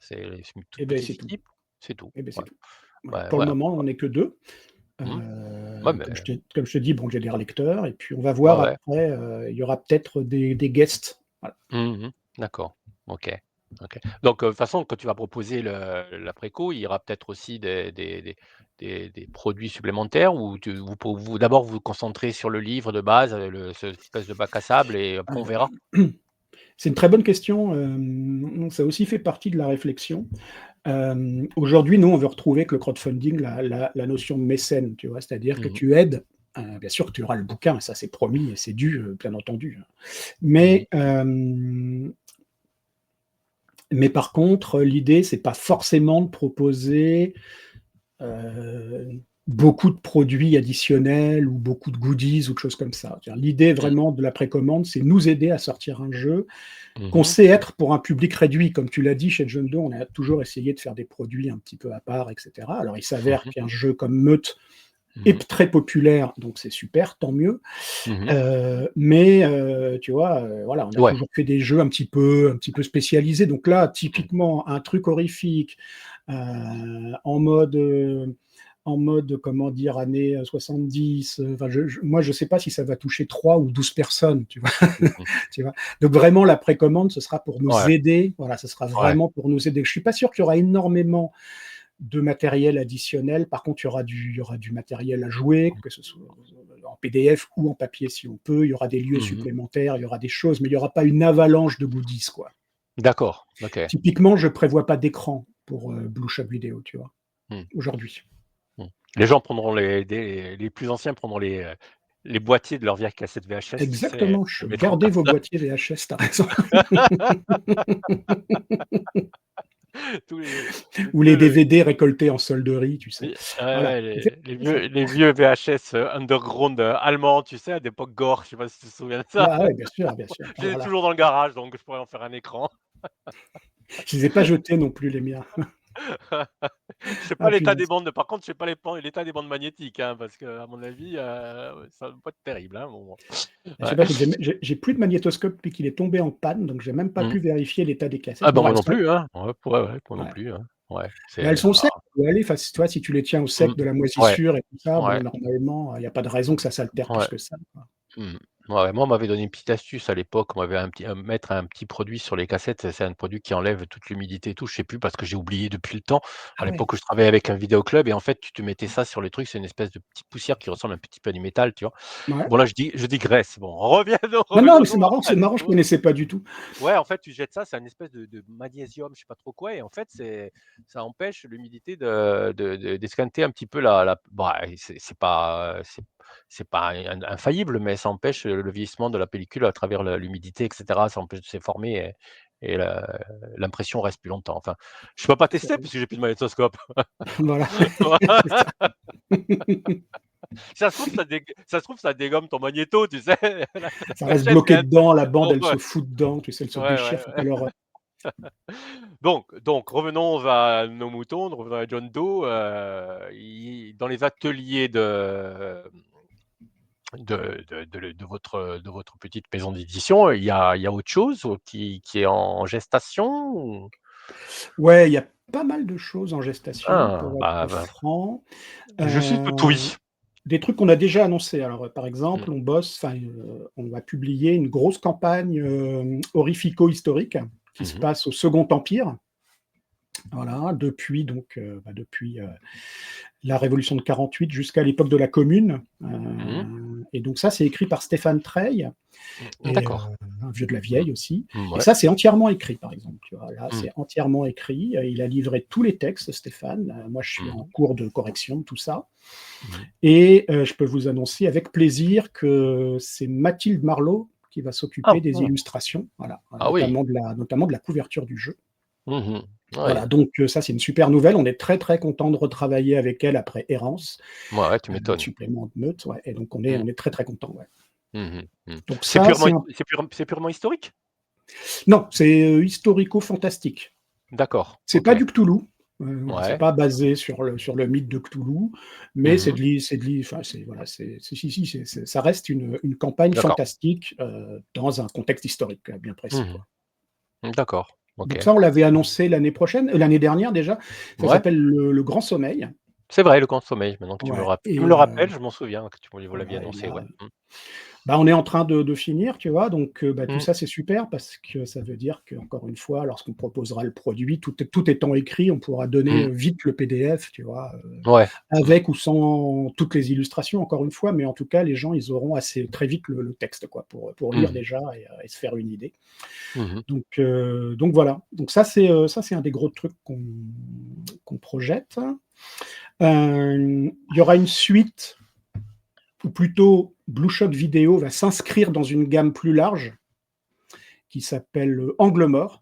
Speaker 1: c'est une toute
Speaker 2: Et bien,
Speaker 1: petite
Speaker 2: c'est tout.
Speaker 1: équipe? C'est tout?
Speaker 2: Et bien, c'est
Speaker 1: Ouais.
Speaker 2: tout. Voilà.
Speaker 1: Ouais,
Speaker 2: Pour le
Speaker 1: ouais.
Speaker 2: moment, on n'est que deux.
Speaker 1: Mmh. Ouais, mais
Speaker 2: Comme je te dis, bon, j'ai des relecteurs, et puis on va
Speaker 1: ouais,
Speaker 2: voir
Speaker 1: ouais.
Speaker 2: après, il y aura peut-être des guests. Voilà.
Speaker 1: Mmh mh. D'accord. OK. OK. Donc, de toute façon, quand tu vas proposer l'après-co, il y aura peut-être aussi des produits supplémentaires ou vous d'abord vous concentrez sur le livre de base, cette espèce de bac à sable et après on verra?
Speaker 2: C'est une très bonne question, ça aussi fait partie de la réflexion. Aujourd'hui, nous, on veut retrouver avec le crowdfunding la notion de mécène, tu vois? C'est-à-dire que
Speaker 1: Mmh mh.
Speaker 2: tu aides, bien sûr que tu auras le bouquin, ça c'est promis et c'est dû, bien entendu, hein.
Speaker 1: Mmh mh.
Speaker 2: Mais, mais par contre, l'idée, c'est pas forcément de proposer, beaucoup de produits additionnels ou beaucoup de goodies ou de choses comme ça. C'est-à-dire l'idée
Speaker 1: Mmh.
Speaker 2: vraiment de la précommande, c'est nous aider à sortir un jeu
Speaker 1: Mmh
Speaker 2: qu'on
Speaker 1: mh.
Speaker 2: sait être pour un public réduit. Comme tu l'as dit, chez John Doe, on a toujours essayé de faire des produits un petit peu à part, et cetera. Alors il
Speaker 1: Mmh
Speaker 2: s'avère
Speaker 1: mh.
Speaker 2: qu'un jeu comme Meute
Speaker 1: Mmh.
Speaker 2: très populaire, donc c'est super, tant mieux.
Speaker 1: Mmh.
Speaker 2: Mais tu vois, voilà, on a
Speaker 1: Ouais.
Speaker 2: toujours fait des jeux un petit peu spécialisés. Donc là,
Speaker 1: Mmh.
Speaker 2: typiquement, un truc horrifique, heu, en mode, comment dire, années 70, enfin moi je sais pas si ça va toucher 3 ou 12 personnes, tu vois?
Speaker 1: Mmh.
Speaker 2: Tu vois? Donc vraiment la précommande, ce sera pour nous
Speaker 1: Ouais,
Speaker 2: aider, voilà, ce sera
Speaker 1: ouais.
Speaker 2: vraiment pour nous aider. Je suis pas sûr qu'il y aura énormément de matériel additionnel. Par contre, il y aura du matériel à jouer, que ce soit en PDF ou en papier si on peut. Il y aura des lieux
Speaker 1: Mmh.
Speaker 2: supplémentaires, il y aura des choses, mais il y aura pas une avalanche de goodies, quoi.
Speaker 1: D'accord, OK.
Speaker 2: Typiquement, je prévois pas d'écran pour, Blue Shop Vidéo, tu vois?
Speaker 1: Mmh.
Speaker 2: Aujourd'hui.
Speaker 1: Mmh. Les gens prendront les plus anciens prendront les boîtiers de leurs vieilles cassettes VHS, tu sais?
Speaker 2: Exactement,
Speaker 1: Et mettront
Speaker 2: gardez
Speaker 1: comme
Speaker 2: vos
Speaker 1: ça
Speaker 2: boîtiers VHS, tu as raison.
Speaker 1: tous les
Speaker 2: Ou les
Speaker 1: vieux
Speaker 2: DVD récoltés en solderie, tu sais?
Speaker 1: ouais,
Speaker 2: Voilà,
Speaker 1: ouais,
Speaker 2: c'est ça.
Speaker 1: les vieux VHS, underground, allemands, tu sais, à l'époque Gore, je sais pas si tu te souviens de ça?
Speaker 2: Ah ouais, bien sûr,
Speaker 1: Je les ai
Speaker 2: voilà.
Speaker 1: toujours dans le garage, donc je pourrais en faire un écran.
Speaker 2: Je les ai pas jetés non plus les miens.
Speaker 1: Je sais pas
Speaker 2: Ah
Speaker 1: l'état des
Speaker 2: punaise.
Speaker 1: bandes, par contre, je sais pas l'état des bandes magnétiques, hein, parce qu'à mon avis, ça doit pas être terrible, hein, bon.
Speaker 2: Je sais
Speaker 1: Ouais.
Speaker 2: pas, j'ai plus de magnétoscope depuis qu'il est tombé en panne, donc j'ai même pas
Speaker 1: Mmh.
Speaker 2: pu vérifier l'état des
Speaker 1: Ah
Speaker 2: cassettes.
Speaker 1: bah,
Speaker 2: Bon,
Speaker 1: moi
Speaker 2: elles
Speaker 1: non
Speaker 2: sont
Speaker 1: plus, hein. Ouais, ouais, moi non
Speaker 2: ouais,
Speaker 1: plus, hein. Ouais,
Speaker 2: mais elles
Speaker 1: c'est
Speaker 2: sont sec, où aller, enfin, tu vois, si tu les tiens au
Speaker 1: mmh.
Speaker 2: sec de la
Speaker 1: Ouais,
Speaker 2: moisissure et tout ça, bon,
Speaker 1: ouais,
Speaker 2: normalement, il y a pas de raison que ça s'altère plus
Speaker 1: ouais.
Speaker 2: que ça, quoi.
Speaker 1: Mmh. Ouais, moi, on m'avait donné une petite astuce à l'époque. On m'avait mettre un petit produit sur les cassettes. C'est un produit qui enlève toute l'humidité et tout. Je sais plus parce que j'ai oublié depuis le temps. À
Speaker 2: Ah ouais,
Speaker 1: l'époque où je travaillais avec un vidéoclub et en fait, tu te mettais ça sur les trucs. C'est une espèce de petite poussière qui ressemble un petit peu à du métal, tu vois?
Speaker 2: ouais.
Speaker 1: Bon là, je digresse. Bon,
Speaker 2: Non, non, mais
Speaker 1: revenons-nous à
Speaker 2: c'est marrant, je
Speaker 1: nos
Speaker 2: connaissais pas du tout.
Speaker 1: ouais, en fait, tu jettes ça, c'est une espèce de magnésium, je sais pas trop quoi et en fait, ça empêche l'humidité d'esquinter un petit peu la bah, c'est pas, c'est pas infaillible, mais ça empêche le vieillissement de la pellicule à travers l'humidité et cetera. Ça empêche de se former et l'impression reste plus longtemps. Enfin, je peux pas
Speaker 2: C'est
Speaker 1: tester parce que j'ai plus de magnétoscope.
Speaker 2: voilà, c'est ça.
Speaker 1: Ça se trouve, ça dégomme ton magnéto, tu sais? La
Speaker 2: Ça reste
Speaker 1: gâchette
Speaker 2: bloqué
Speaker 1: vient
Speaker 2: dedans, la bande, elle
Speaker 1: ouais,
Speaker 2: se fout dedans, tu sais, elle se
Speaker 1: ouais,
Speaker 2: déchire,
Speaker 1: ouais,
Speaker 2: enfin,
Speaker 1: ouais.
Speaker 2: quelle horreur.
Speaker 1: Donc revenons à nos moutons, revenons à John Doe, il dans les ateliers de votre petite maison d'édition, il y a autre chose qui est en gestation ou?
Speaker 2: Ouais, il y a pas mal de choses en gestation,
Speaker 1: Ah,
Speaker 2: pour
Speaker 1: bah,
Speaker 2: être
Speaker 1: bah,
Speaker 2: franc.
Speaker 1: je suis tout
Speaker 2: Heu,
Speaker 1: oui.
Speaker 2: des trucs qu'on a déjà annoncés. Alors, par
Speaker 1: Mmh.
Speaker 2: exemple, on va publier une grosse campagne, horrifico-historique qui se
Speaker 1: Mmh mh.
Speaker 2: passe au Second Empire. Voilà, depuis donc, depuis, la révolution de 48 jusqu'à l'époque de la Commune,
Speaker 1: Mmh.
Speaker 2: et donc ça, c'est écrit par Stéphane Treille
Speaker 1: Mmh.
Speaker 2: et
Speaker 1: D'accord.
Speaker 2: un vieux de la
Speaker 1: Mmh.
Speaker 2: vieille aussi, et
Speaker 1: Mouais.
Speaker 2: ça, c'est entièrement écrit, par exemple, tu vois? Là,
Speaker 1: Mmh.
Speaker 2: c'est entièrement écrit, il a livré tous les textes, Stéphane, moi, je suis
Speaker 1: Mmh
Speaker 2: en
Speaker 1: mh.
Speaker 2: cours de correction de tout ça,
Speaker 1: Mmh.
Speaker 2: et je peux vous annoncer avec plaisir que c'est Mathilde Marlot qui va
Speaker 1: Ah
Speaker 2: s'occuper des
Speaker 1: bon!
Speaker 2: illustrations, voilà,
Speaker 1: Ah oui.
Speaker 2: notamment de la couverture du jeu.
Speaker 1: Mmh mh.
Speaker 2: Voilà,
Speaker 1: Ouais.
Speaker 2: donc ça, c'est une super nouvelle. On est très, très content de retravailler avec elle après Errance,
Speaker 1: Ouais, ouais, tu m'étonnes.
Speaker 2: supplément de Meute, ouais, et donc
Speaker 1: Mmh.
Speaker 2: on est très, très content, ouais.
Speaker 1: Mmh mh. Mmh.
Speaker 2: Donc ça, c'est un
Speaker 1: C'est purement historique?
Speaker 2: non, c'est, historico-fantastique.
Speaker 1: D'accord,
Speaker 2: C'est pas
Speaker 1: OK.
Speaker 2: du Cthulhu, voilà, c'est
Speaker 1: Ouais.
Speaker 2: pas basé sur le mythe de Cthulhu, mais
Speaker 1: Mmh mh.
Speaker 2: c'est de l'i enfin, c'est voilà, si, ça reste une campagne
Speaker 1: D'accord.
Speaker 2: fantastique, dans un contexte historique, bien
Speaker 1: Mmh
Speaker 2: précis, quoi.
Speaker 1: mh. D'accord,
Speaker 2: Donc
Speaker 1: OK.
Speaker 2: ça, on l'avait annoncé l'année prochaine, l'année dernière déjà. Ça
Speaker 1: Ouais,
Speaker 2: s'appelle le Grand Sommeil,
Speaker 1: c'est vrai, le grand sommeil, maintenant que
Speaker 2: ouais,
Speaker 1: tu me le
Speaker 2: et
Speaker 1: rappelles, je m'en souviens que vous l'aviez
Speaker 2: voilà, et
Speaker 1: annoncé, ouais.
Speaker 2: là,
Speaker 1: Mmh.
Speaker 2: bah, on est en train de finir, tu vois? Donc, tout
Speaker 1: Mmh.
Speaker 2: ça, c'est super parce que ça veut dire qu'encore une fois, lorsqu'on proposera le produit, tout étant écrit, on pourra donner,
Speaker 1: Mmh.
Speaker 2: vite le PDF, tu vois?
Speaker 1: Ouais. Mmh.
Speaker 2: Avec ou sans toutes les illustrations, encore une fois, mais en tout cas, les gens, ils auront assez très vite le texte, quoi, pour lire
Speaker 1: Mmh.
Speaker 2: déjà et se faire une idée.
Speaker 1: Mmh mh.
Speaker 2: Donc voilà. Donc ça, c'est un des gros trucs qu'on projette. Il y aura une suite, ou plutôt Blue Shot Vidéo va s'inscrire dans une gamme plus large qui s'appelle, Angle mort.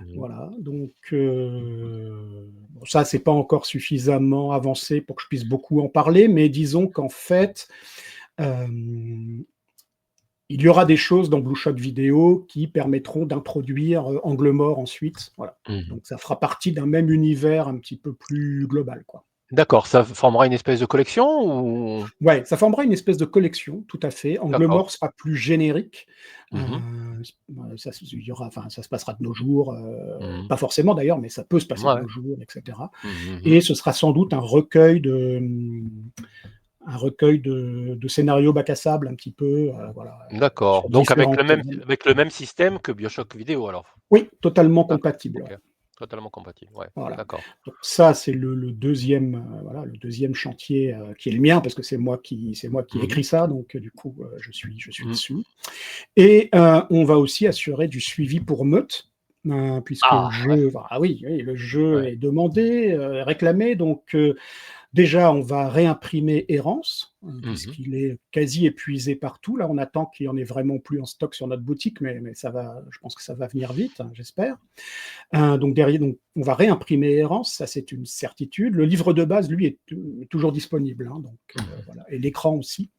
Speaker 1: Mmh.
Speaker 2: Voilà, donc bon, ça, c'est pas encore suffisamment avancé pour que je puisse beaucoup en parler, mais disons qu'en fait, hem, il y aura des choses dans Blue Shot Vidéo qui permettront d'introduire, Angle mort ensuite, voilà.
Speaker 1: Mmh.
Speaker 2: Donc ça fera partie d'un même univers un petit peu plus global, quoi.
Speaker 1: D'accord, ça formera une espèce de collection ou?
Speaker 2: Ouais, ça formera une espèce de collection, tout à fait. Angle
Speaker 1: D'accord.
Speaker 2: mort sera plus générique.
Speaker 1: Mmh.
Speaker 2: Il y aura, enfin, ça se passera de nos jours,
Speaker 1: Mmh.
Speaker 2: pas forcément d'ailleurs, mais ça peut se passer de
Speaker 1: Mouais.
Speaker 2: nos jours, et cetera.
Speaker 1: Mmh mh.
Speaker 2: Et ce sera sans doute un recueil de scénarios bac à sable un petit peu, voilà,
Speaker 1: D'accord,
Speaker 2: sur
Speaker 1: donc
Speaker 2: différents thèmes.
Speaker 1: avec le même système que BioShock vidéo alors?
Speaker 2: Oui, totalement
Speaker 1: D'accord,
Speaker 2: compatible, ouais.
Speaker 1: OK. Totalement compatible, ouais,
Speaker 2: Voilà.
Speaker 1: d'accord.
Speaker 2: Donc ça, c'est le 2e, voilà, le 2e chantier, qui est le mien parce que c'est moi qui ai
Speaker 1: Mmh.
Speaker 2: écrit ça, donc du coup, je suis
Speaker 1: Mmh.
Speaker 2: dessus. Et on va aussi assurer du suivi pour Meute, puisque le
Speaker 1: Ah ouais,
Speaker 2: jeu, enfin, ah oui, oui, le jeu
Speaker 1: ouais.
Speaker 2: est demandé, réclamé, donc déjà, on va réimprimer Errance,
Speaker 1: Mmh.
Speaker 2: puisqu'il est quasi épuisé partout. Là, on attend qu'il y en ait vraiment plus en stock sur notre boutique, mais ça va, je pense que ça va venir vite, hein, j'espère. Donc derrière, donc on va réimprimer Errance, ça c'est une certitude. Le livre de base, lui, est toujours disponible, hein, donc
Speaker 1: Mmh.
Speaker 2: voilà, et l'écran aussi.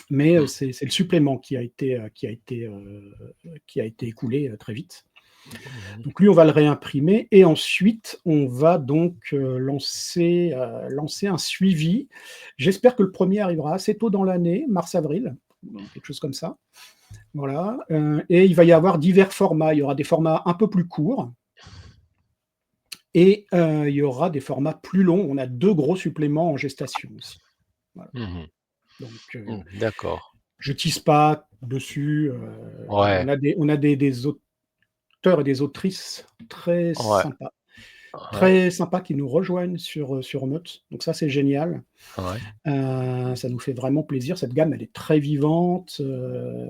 Speaker 2: Mais
Speaker 1: Mmh.
Speaker 2: c'est le supplément qui a été écoulé très vite.
Speaker 1: Mmh.
Speaker 2: Donc lui, on va le réimprimer et ensuite on va donc lancer un suivi. J'espère que le premier arrivera assez tôt dans l'année, mars-avril, quelque chose comme ça. Voilà, et il va y avoir divers formats. Il y aura des formats un peu plus courts et il y aura des formats plus longs. On a 2 gros suppléments en gestation aussi. Voilà,
Speaker 1: Mmh.
Speaker 2: donc
Speaker 1: Mmh. D'accord.
Speaker 2: je tease pas dessus,
Speaker 1: Ouais,
Speaker 2: on a des auteurs et des autrices
Speaker 1: ouais, ouais,
Speaker 2: très sympas qui nous rejoignent sur Meute, donc ça, c'est génial.
Speaker 1: ouais.
Speaker 2: Ça nous fait vraiment plaisir. Cette gamme, elle est très vivante,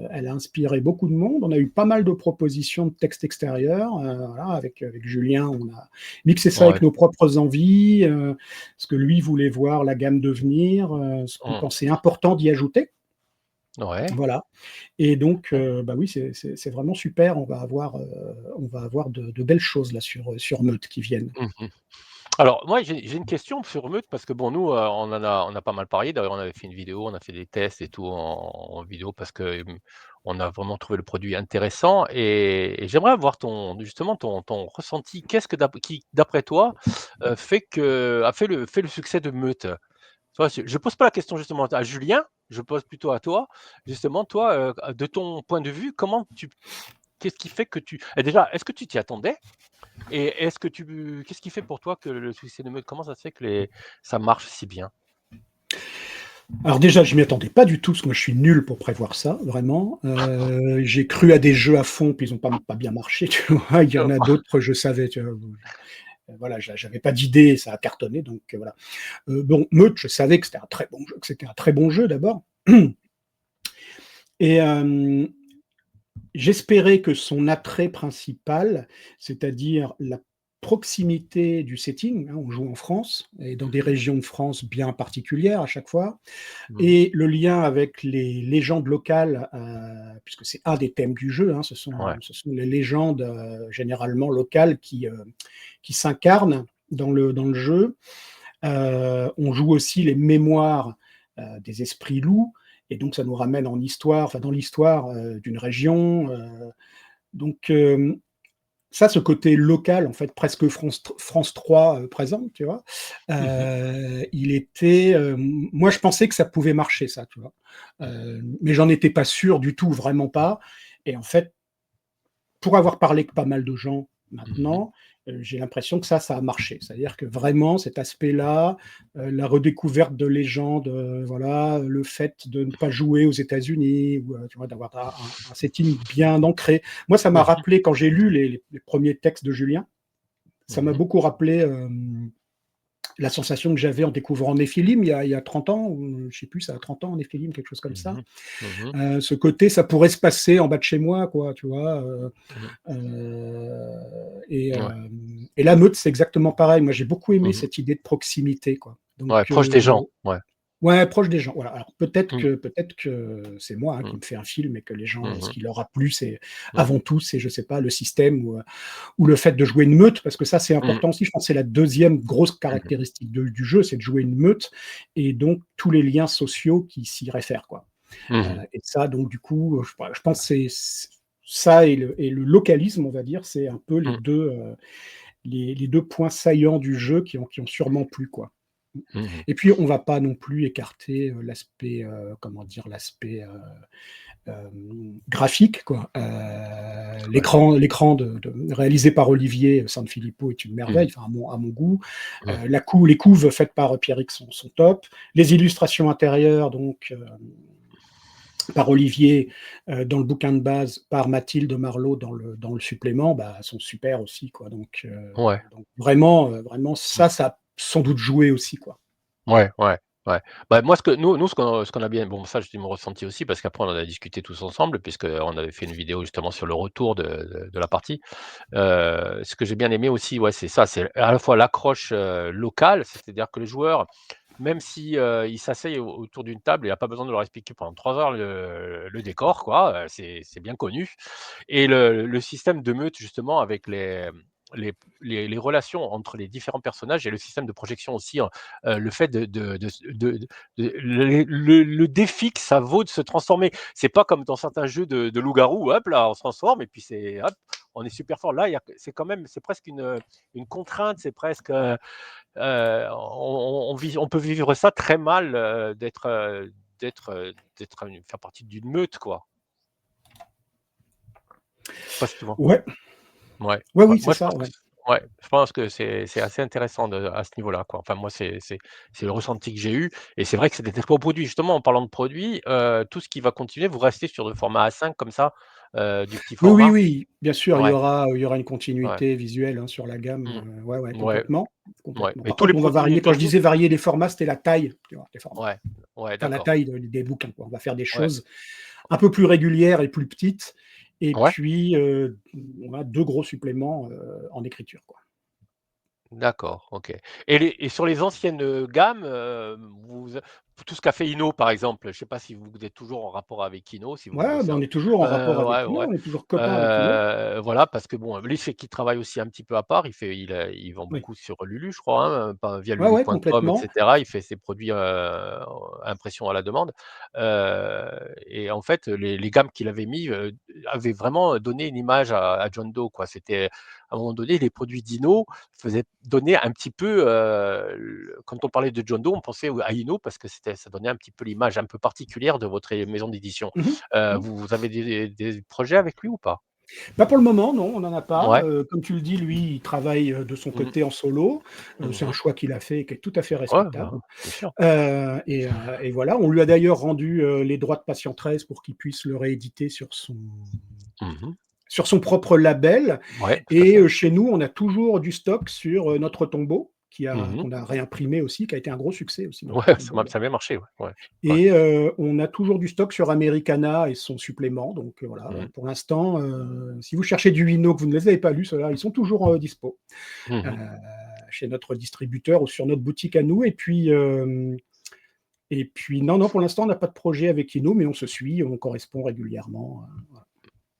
Speaker 2: elle a inspiré beaucoup de monde. On a eu pas mal de propositions de textes extérieurs, voilà, avec Julien, on a mixé ça
Speaker 1: Ouais.
Speaker 2: avec nos propres envies, ce que lui voulait voir la gamme devenir, ce qu'on
Speaker 1: Mmh.
Speaker 2: pensait important d'y ajouter.
Speaker 1: Ouais.
Speaker 2: Voilà, et donc
Speaker 1: Mmh.
Speaker 2: bah, oui, c'est vraiment super. On va avoir de belles choses là sur Meute qui viennent.
Speaker 1: Mmh. Alors moi j'ai une question sur Meute parce que bon nous, on a pas mal parlé. D'ailleurs on avait fait une vidéo, on a fait des tests et tout en vidéo parce que, on a vraiment trouvé le produit intéressant et j'aimerais avoir ton justement ton ressenti. Qu'est-ce que d'après toi, fait le succès de Meute? Tu vois? Je pose pas la question justement à Julien, je pose plutôt à toi. Justement toi, de ton point de vue, qu'est-ce qui fait que tu déjà, est-ce que tu t'y attendais? Et qu'est-ce qui fait pour toi que le succès de Meute, comment ça se fait que ça marche si bien?
Speaker 2: Alors déjà, je m'y attendais pas du tout, parce que moi je suis nul pour prévoir ça, vraiment. J'ai cru à des jeux à fond, puis ils ont pas bien marché, tu vois? Il y en a d'autres, je savais, tu vois? Voilà, j'avais pas d'idée et ça a cartonné, donc voilà. Bon, Meute, je savais que c'était un très bon jeu, que c'était un très bon jeu d'abord, et j'espérais que son attrait principal, c'est-à-dire la proximité du setting, hein, on joue en France et dans des régions de France bien particulières à chaque fois,
Speaker 1: Mmh.
Speaker 2: et le lien avec les légendes locales, puisque c'est un des thèmes du jeu, hein,
Speaker 1: Ouais.
Speaker 2: ce sont les légendes, généralement locales qui s'incarnent dans le jeu. On joue aussi les mémoires, des esprits loups, et donc ça nous ramène en histoire, enfin dans l'histoire, d'une région, donc ça, ce côté local, en fait, presque France 3 présente, tu vois?
Speaker 1: Mmh.
Speaker 2: Il était, moi je pensais que ça pouvait marcher ça, tu vois? Mais j'en étais pas sûr du tout, vraiment pas, et en fait, pour avoir parlé avec pas mal de gens
Speaker 1: Mmh.
Speaker 2: maintenant, j'ai l'impression que ça a marché. C'est-à-dire que vraiment cet aspect-là, la redécouverte de légendes, voilà, le fait de ne pas jouer aux États-Unis, ou, tu vois, d'avoir un setting bien ancré. Moi, ça m'a
Speaker 1: Mmh.
Speaker 2: rappelé quand j'ai lu les 1ers textes de Julien, ça m'a
Speaker 1: Mmh.
Speaker 2: beaucoup rappelé, la sensation que j'avais en découvrant Néphilim il y a 30 ans, ou je sais plus, ça a 30 ans, Néphilim, quelque chose comme ça.
Speaker 1: Mmh. Mmh.
Speaker 2: Ce côté, ça pourrait se passer en bas de chez moi, quoi, tu vois?
Speaker 1: Mmh.
Speaker 2: Et
Speaker 1: Ouais.
Speaker 2: et la meute, c'est exactement pareil. Moi, j'ai beaucoup aimé
Speaker 1: Mmh.
Speaker 2: cette idée de proximité, quoi. Donc
Speaker 1: Ouais, proche des gens, ouais.
Speaker 2: ouais, proche des gens, voilà. Alors
Speaker 1: Mmh.
Speaker 2: peut-être que c'est moi, hein, qui
Speaker 1: Mmh.
Speaker 2: me fais un film, et que les gens, ce
Speaker 1: Mmh.
Speaker 2: qui leur a plu, c'est
Speaker 1: Mmh.
Speaker 2: avant tout, c'est, je sais pas, le système, ou le fait de jouer une meute, parce que ça, c'est
Speaker 1: Mmh.
Speaker 2: important aussi. Je pense que c'est la deuxième grosse
Speaker 1: Mmh.
Speaker 2: caractéristique du jeu, c'est de jouer une meute, et donc tous les liens sociaux qui s'y réfèrent, quoi.
Speaker 1: Mmh.
Speaker 2: Et ça, donc du coup, je pense que c'est ça, et le localisme, on va dire, c'est un peu
Speaker 1: Mmh.
Speaker 2: les 2 points saillants du jeu qui ont sûrement plu, quoi.
Speaker 1: Mmh mh.
Speaker 2: Et puis on va pas non plus écarter, l'aspect, comment dire? L'aspect, graphique quoi.
Speaker 1: Ouais.
Speaker 2: L'écran de réalisé par Olivier Sanfilippo est une
Speaker 1: Mmh.
Speaker 2: merveille, enfin à mon goût.
Speaker 1: Mmh.
Speaker 2: Les couves faites par Pierrick sont top. Les illustrations intérieures donc, par Olivier, dans le bouquin de base, par Mathilde Marlot dans le supplément, bah, sont super aussi quoi
Speaker 1: Ouais.
Speaker 2: donc vraiment, vraiment
Speaker 1: Mmh.
Speaker 2: ça a sans doute joué aussi quoi.
Speaker 1: Ouais, ouais, ouais. Bah, moi, ce qu'on a bien bon, ça, je dis mon ressenti aussi parce qu'après on en a discuté tous ensemble puisqu'on avait fait une vidéo justement sur le retour de la partie. Ce que j'ai bien aimé aussi, ouais, c'est ça, c'est à la fois l'accroche, locale, c'est-à-dire que le joueur, même si, il s'asseye autour d'une table, il a pas besoin de leur expliquer pendant 3 heures le décor quoi, c'est bien connu et le système de meute justement avec les relations entre les différents personnages et le système de projection aussi, le fait le défi que ça vaut de se transformer. C'est pas comme dans certains jeux de loup-garou, hop là, on se transforme et puis c'est hop, on est super fort. Là, il y a c'est quand même c'est presque une contrainte, c'est presque, on peut vivre ça très mal, faire partie d'une meute, quoi. Je sais pas si tu vois?
Speaker 2: Ouais,
Speaker 1: Ouais,
Speaker 2: ouais,
Speaker 1: ouais,
Speaker 2: oui, c'est
Speaker 1: moi je
Speaker 2: ça,
Speaker 1: pense que
Speaker 2: ouais.
Speaker 1: c ouais, je pense que c'est assez intéressant à ce niveau-là, quoi. Enfin moi c'est le ressenti que j'ai eu et c'est vrai que c'est des très beaux produits. Justement en parlant de produits, tout ce qui va continuer, vous restez sur le format A5 comme ça, du petit
Speaker 2: Oui, oui,
Speaker 1: format?
Speaker 2: oui, bien sûr,
Speaker 1: Ouais,
Speaker 2: il y aura une
Speaker 1: ouais.
Speaker 2: continuité visuelle, hein, sur la gamme,
Speaker 1: Mmh.
Speaker 2: ouais, ouais,
Speaker 1: Ouais,
Speaker 2: complètement,
Speaker 1: ouais
Speaker 2: complètement.
Speaker 1: et
Speaker 2: Par
Speaker 1: tous les
Speaker 2: contre, on va
Speaker 1: produits
Speaker 2: varier quand je
Speaker 1: John Doe?
Speaker 2: disais varier les formats, c'était la taille, tu vois, des formats.
Speaker 1: Ouais, ouais,
Speaker 2: Enfin la
Speaker 1: d'accord.
Speaker 2: taille de des bouquins, quoi. On va faire des
Speaker 1: Ouais,
Speaker 2: choses un peu plus régulières et plus petites et
Speaker 1: ouais,
Speaker 2: puis, on a 2 gros suppléments, en écriture, quoi.
Speaker 1: d'accord, OK et sur les anciennes, gammes, vous tout ce qu'a fait Ino, par exemple, je sais pas si vous êtes toujours en rapport avec Ino, si vous
Speaker 2: Ouais,
Speaker 1: bossez
Speaker 2: bah, on est toujours en rapport avec
Speaker 1: ouais,
Speaker 2: Kino,
Speaker 1: ouais,
Speaker 2: on est toujours copains avec Kino.
Speaker 1: voilà, parce que bon, lui, c'est qu'il travaille aussi un petit peu à part. Il vend
Speaker 2: Oui.
Speaker 1: beaucoup sur Lulu, je crois, hein, pas via
Speaker 2: Ouais, ouais,
Speaker 1: lulu.com et
Speaker 2: complètement.
Speaker 1: cetera. Il fait ses produits, impression à la demande, et en fait, les gammes qu'il avait mis, avaient vraiment donné une image à John Doe, quoi. C'était à un moment donné, les produits Dino faisaient donner un petit peu, quand on parlait de John Doe, on pensait à Ino parce que ça donnait un petit peu l'image un peu particulière de votre maison d'édition.
Speaker 2: Mmh mh. Mmh.
Speaker 1: Vous avez des projets avec lui ou pas?
Speaker 2: Bah, pour le moment, non, on n'en a pas.
Speaker 1: Ouais.
Speaker 2: Comme tu le dis, lui, il travaille, de son
Speaker 1: Mmh.
Speaker 2: côté en solo.
Speaker 1: Mmh
Speaker 2: C'est un
Speaker 1: mh.
Speaker 2: choix qu'il a fait et qui est tout à fait
Speaker 1: Ouais,
Speaker 2: respectable.
Speaker 1: bah, bien sûr.
Speaker 2: Et voilà, on lui a d'ailleurs rendu, les droits de Patient 13 pour qu'il puisse le rééditer
Speaker 1: Mmh mh.
Speaker 2: sur son propre label
Speaker 1: Ouais, tout à
Speaker 2: et
Speaker 1: fait.
Speaker 2: chez nous, on a toujours du stock sur, Notre Tombeau
Speaker 1: Mmh mh.
Speaker 2: qu'on a réimprimé aussi, qui a été un gros succès aussi, Notre
Speaker 1: Ouais,
Speaker 2: Tombeau.
Speaker 1: ça a bien marché, ouais, ouais, ouais.
Speaker 2: Et on a toujours du stock sur Americana et son supplément, donc voilà,
Speaker 1: Mmh.
Speaker 2: pour l'instant, si vous cherchez du Hino, que vous ne les avez pas lus, ceux-là, ils sont toujours, dispo,
Speaker 1: Mmh
Speaker 2: heu,
Speaker 1: mh.
Speaker 2: chez notre distributeur ou sur notre boutique à nous et puis non, non, pour l'instant, on n'a pas de projet avec Hino, mais on se suit, on correspond régulièrement, voilà.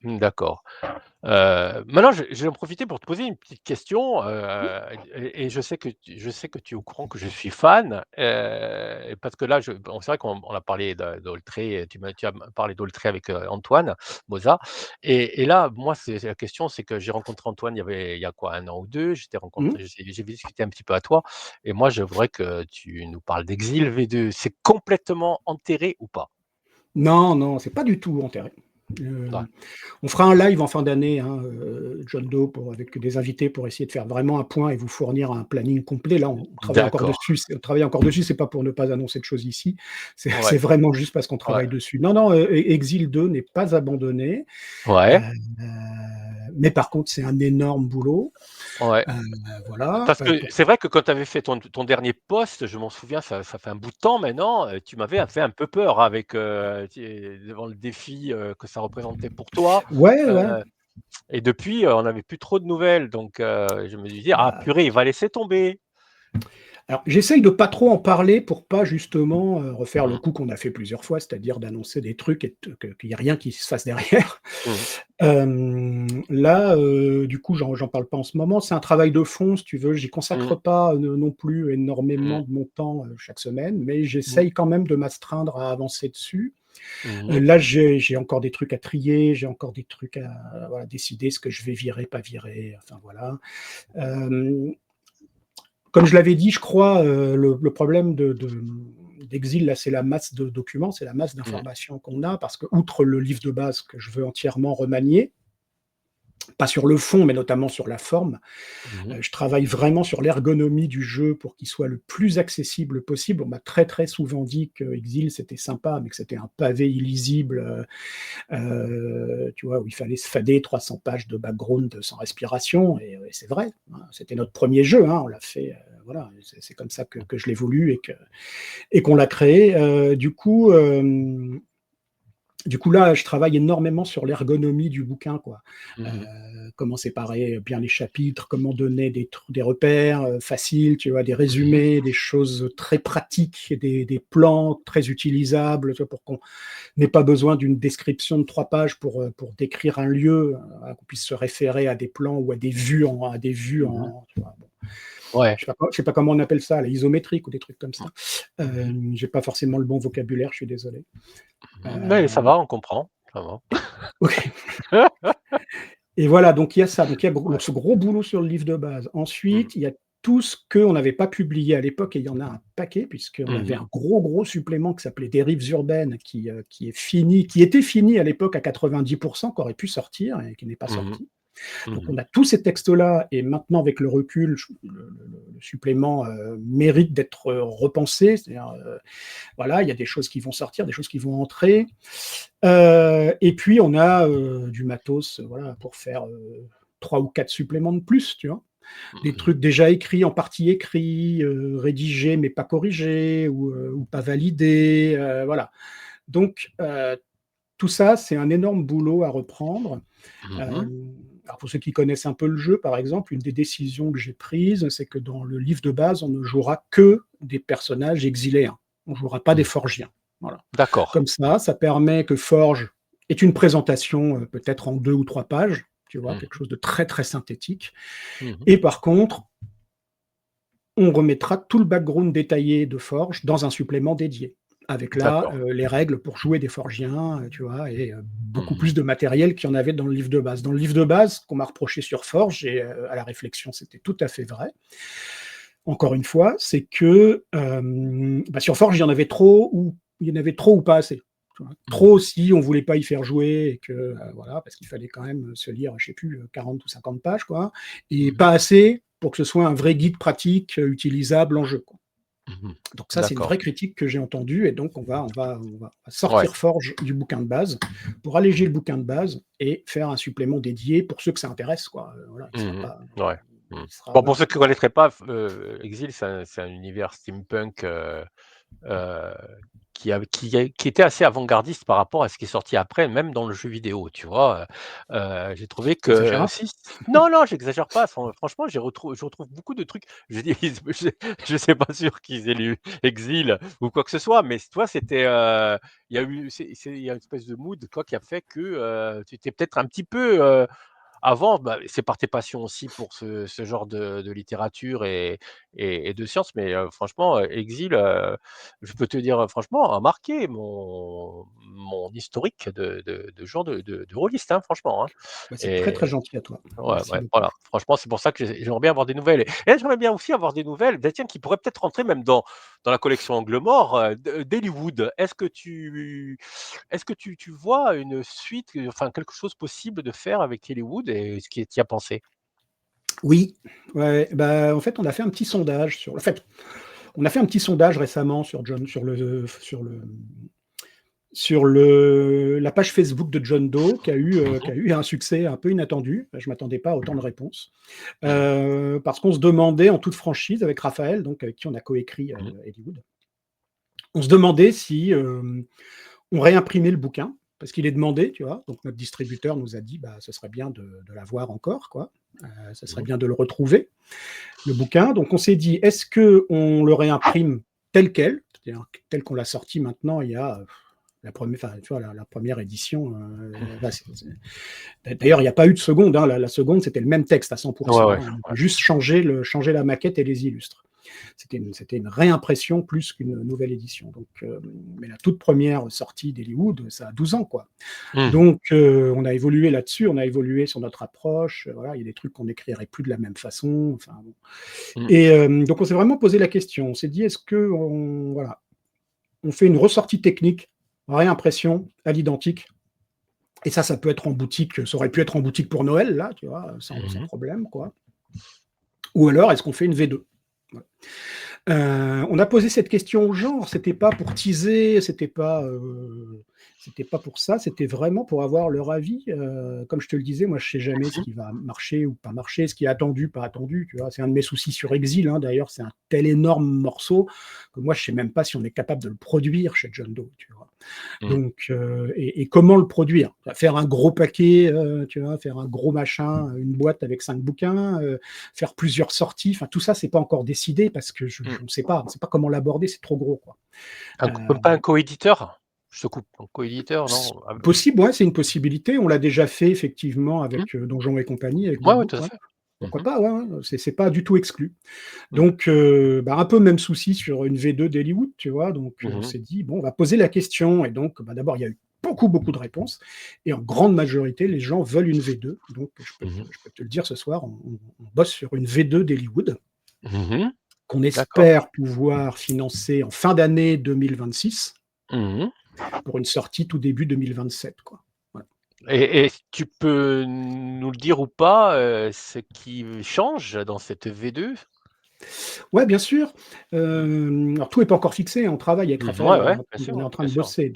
Speaker 1: Mmh, d'accord. Maintenant, je vais en profiter pour te poser une petite question, et je sais que tu es au courant que je suis fan, et parce que là, bon, c'est vrai qu'on a parlé d'Oltré, tu as parlé d'Oltré avec, Antoine Moza et là, moi, c'est la question, c'est que j'ai rencontré Antoine il y a quoi, 1 an ou 2.
Speaker 2: Mmh.
Speaker 1: J'ai discuté un petit peu à toi et moi, je voudrais que tu nous parles d'Exil V2. C'est complètement enterré ou pas?
Speaker 2: Non, non, c'est pas du tout enterré.
Speaker 1: Ouais,
Speaker 2: On fera un live en fin d'année, hein, John Doe avec des invités pour essayer de faire vraiment un point et vous fournir un planning complet. Là, on travaille encore
Speaker 1: d'accord.
Speaker 2: dessus, c'est pas pour ne pas annoncer de choses ici, c'est
Speaker 1: Ouais,
Speaker 2: vraiment juste parce qu'on
Speaker 1: ouais,
Speaker 2: travaille dessus. Non, non, Exil 2 n'est pas abandonné, heu,
Speaker 1: ouais,
Speaker 2: mais par contre, c'est un énorme boulot,
Speaker 1: ouais.
Speaker 2: heu, voilà,
Speaker 1: Parce que
Speaker 2: pour
Speaker 1: c'est vrai que quand tu avais fait ton dernier post, je m'en souviens, ça fait un bout de temps maintenant, tu m'avais fait un peu peur avec, devant le défi, que ça représentait pour toi,
Speaker 2: ouais, ouais,
Speaker 1: heu et depuis, on n'avait plus trop de nouvelles donc je me suis dit: «Ah
Speaker 2: bah
Speaker 1: purée, il va laisser tomber».
Speaker 2: alors, j'essaye de pas trop en parler pour pas justement, refaire le
Speaker 1: Mmh.
Speaker 2: coup qu'on a fait plusieurs fois, c'est-à-dire d'annoncer des trucs et qu'il y ait rien qui se fasse derrière.
Speaker 1: Mmh.
Speaker 2: Là, du coup, j'en parle pas en ce moment. C'est un travail de fond, si tu veux. J'y consacre
Speaker 1: Mmh.
Speaker 2: pas, non plus
Speaker 1: Mmh.
Speaker 2: énormément de mon temps, chaque semaine, mais
Speaker 1: Mmh.
Speaker 2: j'essaye quand même de m'astreindre à avancer dessus.
Speaker 1: Mmh mh.
Speaker 2: Là, j'ai encore des trucs à trier, j'ai encore des trucs à décider ce que je vais virer, pas virer, enfin voilà. Hem comme je l'avais dit, je crois, le problème d'Exil, là, c'est la masse de documents, c'est la masse
Speaker 1: Mmh.
Speaker 2: d'informations qu'on a, parce que, outre le livre de base que je veux entièrement remanier, pas sur le fond, mais notamment sur la forme.
Speaker 1: Mmh mh.
Speaker 2: Je travaille vraiment sur l'ergonomie du jeu pour qu'il soit le plus accessible possible. On m'a très, très souvent dit que Exil, c'était sympa, mais que c'était un pavé illisible, tu vois, où il fallait se fader 300 pages de background sans respiration, et c'est vrai, hein. C'était notre premier jeu, hein, on l'a fait, voilà, c'est comme ça que je l'ai voulu et qu'on l'a créé. Du coup, là, je travaille énormément sur l'ergonomie du bouquin, quoi. Heu,
Speaker 1: Mmh.
Speaker 2: Comment séparer bien les chapitres, comment donner des repères, faciles, tu vois? Des
Speaker 1: Mmh.
Speaker 2: résumés, des choses très pratiques, des plans très utilisables, tu vois? Pour qu'on n'ait pas besoin d'une description de 3 pages pour décrire un lieu, voilà, qu'on puisse se référer à des plans ou
Speaker 1: Mmh.
Speaker 2: tu vois? Bon,
Speaker 1: Ouais.
Speaker 2: je sais pas comment on appelle ça, là, isométrique ou des trucs comme ça.
Speaker 1: Mmh.
Speaker 2: J'ai pas forcément le bon vocabulaire, je suis désolé.
Speaker 1: Mais ça
Speaker 2: Heu,
Speaker 1: va, on comprend, ça va.
Speaker 2: OK. Et voilà, donc il y a ça, donc il y a donc ce gros boulot sur le livre de base.
Speaker 1: Mmh.
Speaker 2: Ensuite, il y a tout ce qu'on n'avait pas publié à l'époque, et il y en a un paquet, puisqu'on
Speaker 1: Mmh
Speaker 2: avait
Speaker 1: mh.
Speaker 2: un gros, gros supplément qui s'appelait Dérives urbaines, qui était fini à l'époque à 90, qui aurait pu sortir et qui n'est pas
Speaker 1: Mmh mh.
Speaker 2: sorti. Donc
Speaker 1: Mmh.
Speaker 2: on a tous ces textes-là, et maintenant avec le recul, le supplément, mérite d'être, repensé. C'est-à-dire, voilà, il y a des choses qui vont sortir, des choses qui vont entrer. Et puis on a, du matos, voilà, pour faire, 3 ou 4 suppléments de plus, tu vois? Des
Speaker 1: Mmh.
Speaker 2: trucs déjà écrits, en partie écrits, rédigés mais pas corrigés, ou pas validés, voilà. Donc tout ça, c'est un énorme boulot à reprendre.
Speaker 1: Mmh.
Speaker 2: Hem, alors pour ceux qui connaissent un peu le jeu, par exemple, une des décisions que j'ai prises, c'est que dans le livre de base, on ne jouera que des personnages exiléens. On ne jouera pas des
Speaker 1: Mmh.
Speaker 2: forgiens. Voilà.
Speaker 1: D'accord.
Speaker 2: Comme ça permet que Forge ait une présentation, peut-être en 2 ou 3 pages, tu vois?
Speaker 1: Mmh.
Speaker 2: Quelque chose de très, très synthétique,
Speaker 1: Mmh.
Speaker 2: et par contre, on remettra tout le background détaillé de Forge dans un supplément dédié. Avec là,
Speaker 1: D'accord.
Speaker 2: les règles pour jouer des Forgiens, tu vois? Et beaucoup
Speaker 1: Mmh.
Speaker 2: plus de matériel qu'il y en avait dans le livre de base. Dans le livre de base, ce qu'on m'a reproché sur Forge, et à la réflexion, c'était tout à fait vrai, encore une fois, c'est que, sur Forge, il y en avait trop ou pas assez, tu vois?
Speaker 1: Mmh.
Speaker 2: Trop si on voulait pas y faire jouer, et que, voilà, parce qu'il fallait quand même se lire, je sais plus, 40 ou 50 pages, quoi, et
Speaker 1: Mmh.
Speaker 2: pas assez pour que ce soit un vrai guide pratique, utilisable en jeu, quoi.
Speaker 1: Mmh.
Speaker 2: Donc ça, c'est une
Speaker 1: D'accord.
Speaker 2: vraie critique que j'ai entendue, et donc on va
Speaker 1: Ouais.
Speaker 2: sortir Forge du bouquin de base pour alléger le bouquin de base et faire un supplément dédié pour ceux que ça intéresse, quoi, voilà,
Speaker 1: Mmh. Ouais. Mmh.
Speaker 2: il sera,
Speaker 1: Bon, pour
Speaker 2: voilà.
Speaker 1: ceux qui ne connaîtraient pas, Exil, c'est un univers steampunk, heu, qui était assez avant-gardiste par rapport à ce qui est sorti après, même dans le jeu vidéo, tu vois? J'ai trouvé
Speaker 2: Tu exagères
Speaker 1: que
Speaker 2: un
Speaker 1: si non, non, j'exagère pas, franchement, je retrouve beaucoup de trucs. Je dis je suis pas sûr qu'ils aient lu Exil ou quoi que ce soit, mais tu vois, il y a eu il y a une espèce de mood, quoi, qui a fait que, tu étais peut-être un petit peu, avant, bah, c'est par tes passions aussi pour ce genre de littérature et de sciences, mais franchement, Exil, je peux te dire, franchement, a marqué mon historique de joueur de rôliste, hein, franchement, hein.
Speaker 2: Bah, c'est très, très
Speaker 1: Et
Speaker 2: gentil à toi.
Speaker 1: ouais,
Speaker 2: Merci
Speaker 1: ouais,
Speaker 2: beaucoup.
Speaker 1: voilà. Franchement, c'est pour ça que j'aimerais bien avoir des nouvelles, et j'aimerais bien aussi avoir des nouvelles, bah, tiens, qui pourraient peut-être rentrer même dans la collection Angle Mort, d'Hollywood. Est-ce que tu vois une suite, enfin quelque chose possible de faire avec Hollywood, et est-ce que tu y as pensé?
Speaker 2: Oui, ouais, bah, en fait, on a fait un petit sondage récemment sur la page Facebook de John Doe, qui
Speaker 1: Mmh.
Speaker 2: a eu un succès un peu inattendu. Je m'attendais pas à autant de réponses,
Speaker 1: Mmh.
Speaker 2: parce qu'on se demandait en toute franchise avec Raphaël, donc avec qui on a coécrit,
Speaker 1: Mmh.
Speaker 2: Hollywood, on se demandait si, on réimprimait le bouquin, parce qu'il est demandé, tu vois? Donc notre distributeur nous a dit: «Bah, ce serait bien de l'avoir encore, quoi, ça serait
Speaker 1: Mmh.
Speaker 2: bien de le retrouver». Le bouquin. Donc on s'est dit: «Est-ce qu'on le réimprime tel quel?» C'est-à-dire tel qu'on l'a sorti maintenant, il y a, la première, enfin, tu vois, la 1re édition, bah, d'ailleurs, il y a pas eu de seconde, hein. La seconde, c'était le même texte à 100,
Speaker 1: Ouais,
Speaker 2: hein.
Speaker 1: ouais,
Speaker 2: On a
Speaker 1: ouais.
Speaker 2: juste changé la maquette et les illustres. C'était une réimpression plus qu'une nouvelle édition. Donc, mais la toute première sortie d'Hollywood, ça a 12 ans, quoi.
Speaker 1: Mmh.
Speaker 2: Donc, on a évolué là-dessus, on a évolué sur notre approche. Voilà, il y a des trucs qu'on n'écrirait plus de la même façon. Enfin, bon.
Speaker 1: Mmh.
Speaker 2: Et donc, on s'est vraiment posé la question. On s'est dit, est-ce que voilà, on fait une ressortie technique, réimpression à l'identique. Et ça peut être en boutique. Ça aurait pu être en boutique pour Noël, là, tu vois, sans
Speaker 1: Mmh.
Speaker 2: problème, quoi. Ou alors, est-ce qu'on fait une V2? Voilà. On a posé cette question aux gens, c'était pas pour teaser, c'était pas pour ça, c'était vraiment pour avoir leur avis. Comme je te le disais, moi, je sais jamais ce
Speaker 1: Mmh.
Speaker 2: qui va marcher ou pas marcher, ce qui est attendu, pas attendu, tu vois? C'est un de mes soucis sur Exil, hein, d'ailleurs, c'est un tel énorme morceau que moi, je sais même pas si on est capable de le produire chez John Doe, tu vois?
Speaker 1: Mmh.
Speaker 2: Donc, et comment le produire? Faire un gros paquet, tu vois, faire un gros machin, une boîte avec 5 bouquins, faire plusieurs sorties. Enfin, tout ça, c'est pas encore décidé parce que
Speaker 1: Mmh.
Speaker 2: on ne sait pas, on sait pas comment l'aborder, c'est trop gros, quoi.
Speaker 1: Un
Speaker 2: Euh,
Speaker 1: co Même pas un coéditeur? Je te coupe, un coéditeur,
Speaker 2: c'est
Speaker 1: non? Ah,
Speaker 2: possible, ouais, c'est une possibilité. On l'a déjà fait effectivement
Speaker 1: mmh.
Speaker 2: avec Donjons et compagnie, avec
Speaker 1: Ouais, ouais,
Speaker 2: BookBook,
Speaker 1: tout à
Speaker 2: ouais.
Speaker 1: fait.
Speaker 2: Pourquoi
Speaker 1: Mmh.
Speaker 2: pas, ouais, ouais, c'est pas du tout exclu.
Speaker 1: Mmh.
Speaker 2: Donc, un peu même souci sur une V2 d'Hollywood, tu vois. Donc, on
Speaker 1: Mmh.
Speaker 2: s'est dit, bon, on va poser la question. Et donc, d'abord, il y a eu beaucoup, beaucoup de réponses. Et en grande majorité, les gens veulent une V2. Donc,
Speaker 1: Mmh.
Speaker 2: je peux te le dire ce soir, on bosse sur une V2 d'Hollywood
Speaker 1: Mmh.
Speaker 2: qu'on
Speaker 1: D'accord.
Speaker 2: espère pouvoir financer en fin d'année 2026
Speaker 1: Mmh.
Speaker 2: pour une sortie tout début 2027, quoi. Voilà.
Speaker 1: Et tu peux nous le dire ou pas, ce qui change dans cette V2?
Speaker 2: Ouais, bien sûr. Alors tout n'est pas encore fixé, hein, on travaille avec
Speaker 1: Mmh,
Speaker 2: Raphaël,
Speaker 1: ouais,
Speaker 2: là,
Speaker 1: ouais, bien sûr,
Speaker 2: on est
Speaker 1: ouais,
Speaker 2: en train
Speaker 1: bien
Speaker 2: de
Speaker 1: sûr.
Speaker 2: bosser,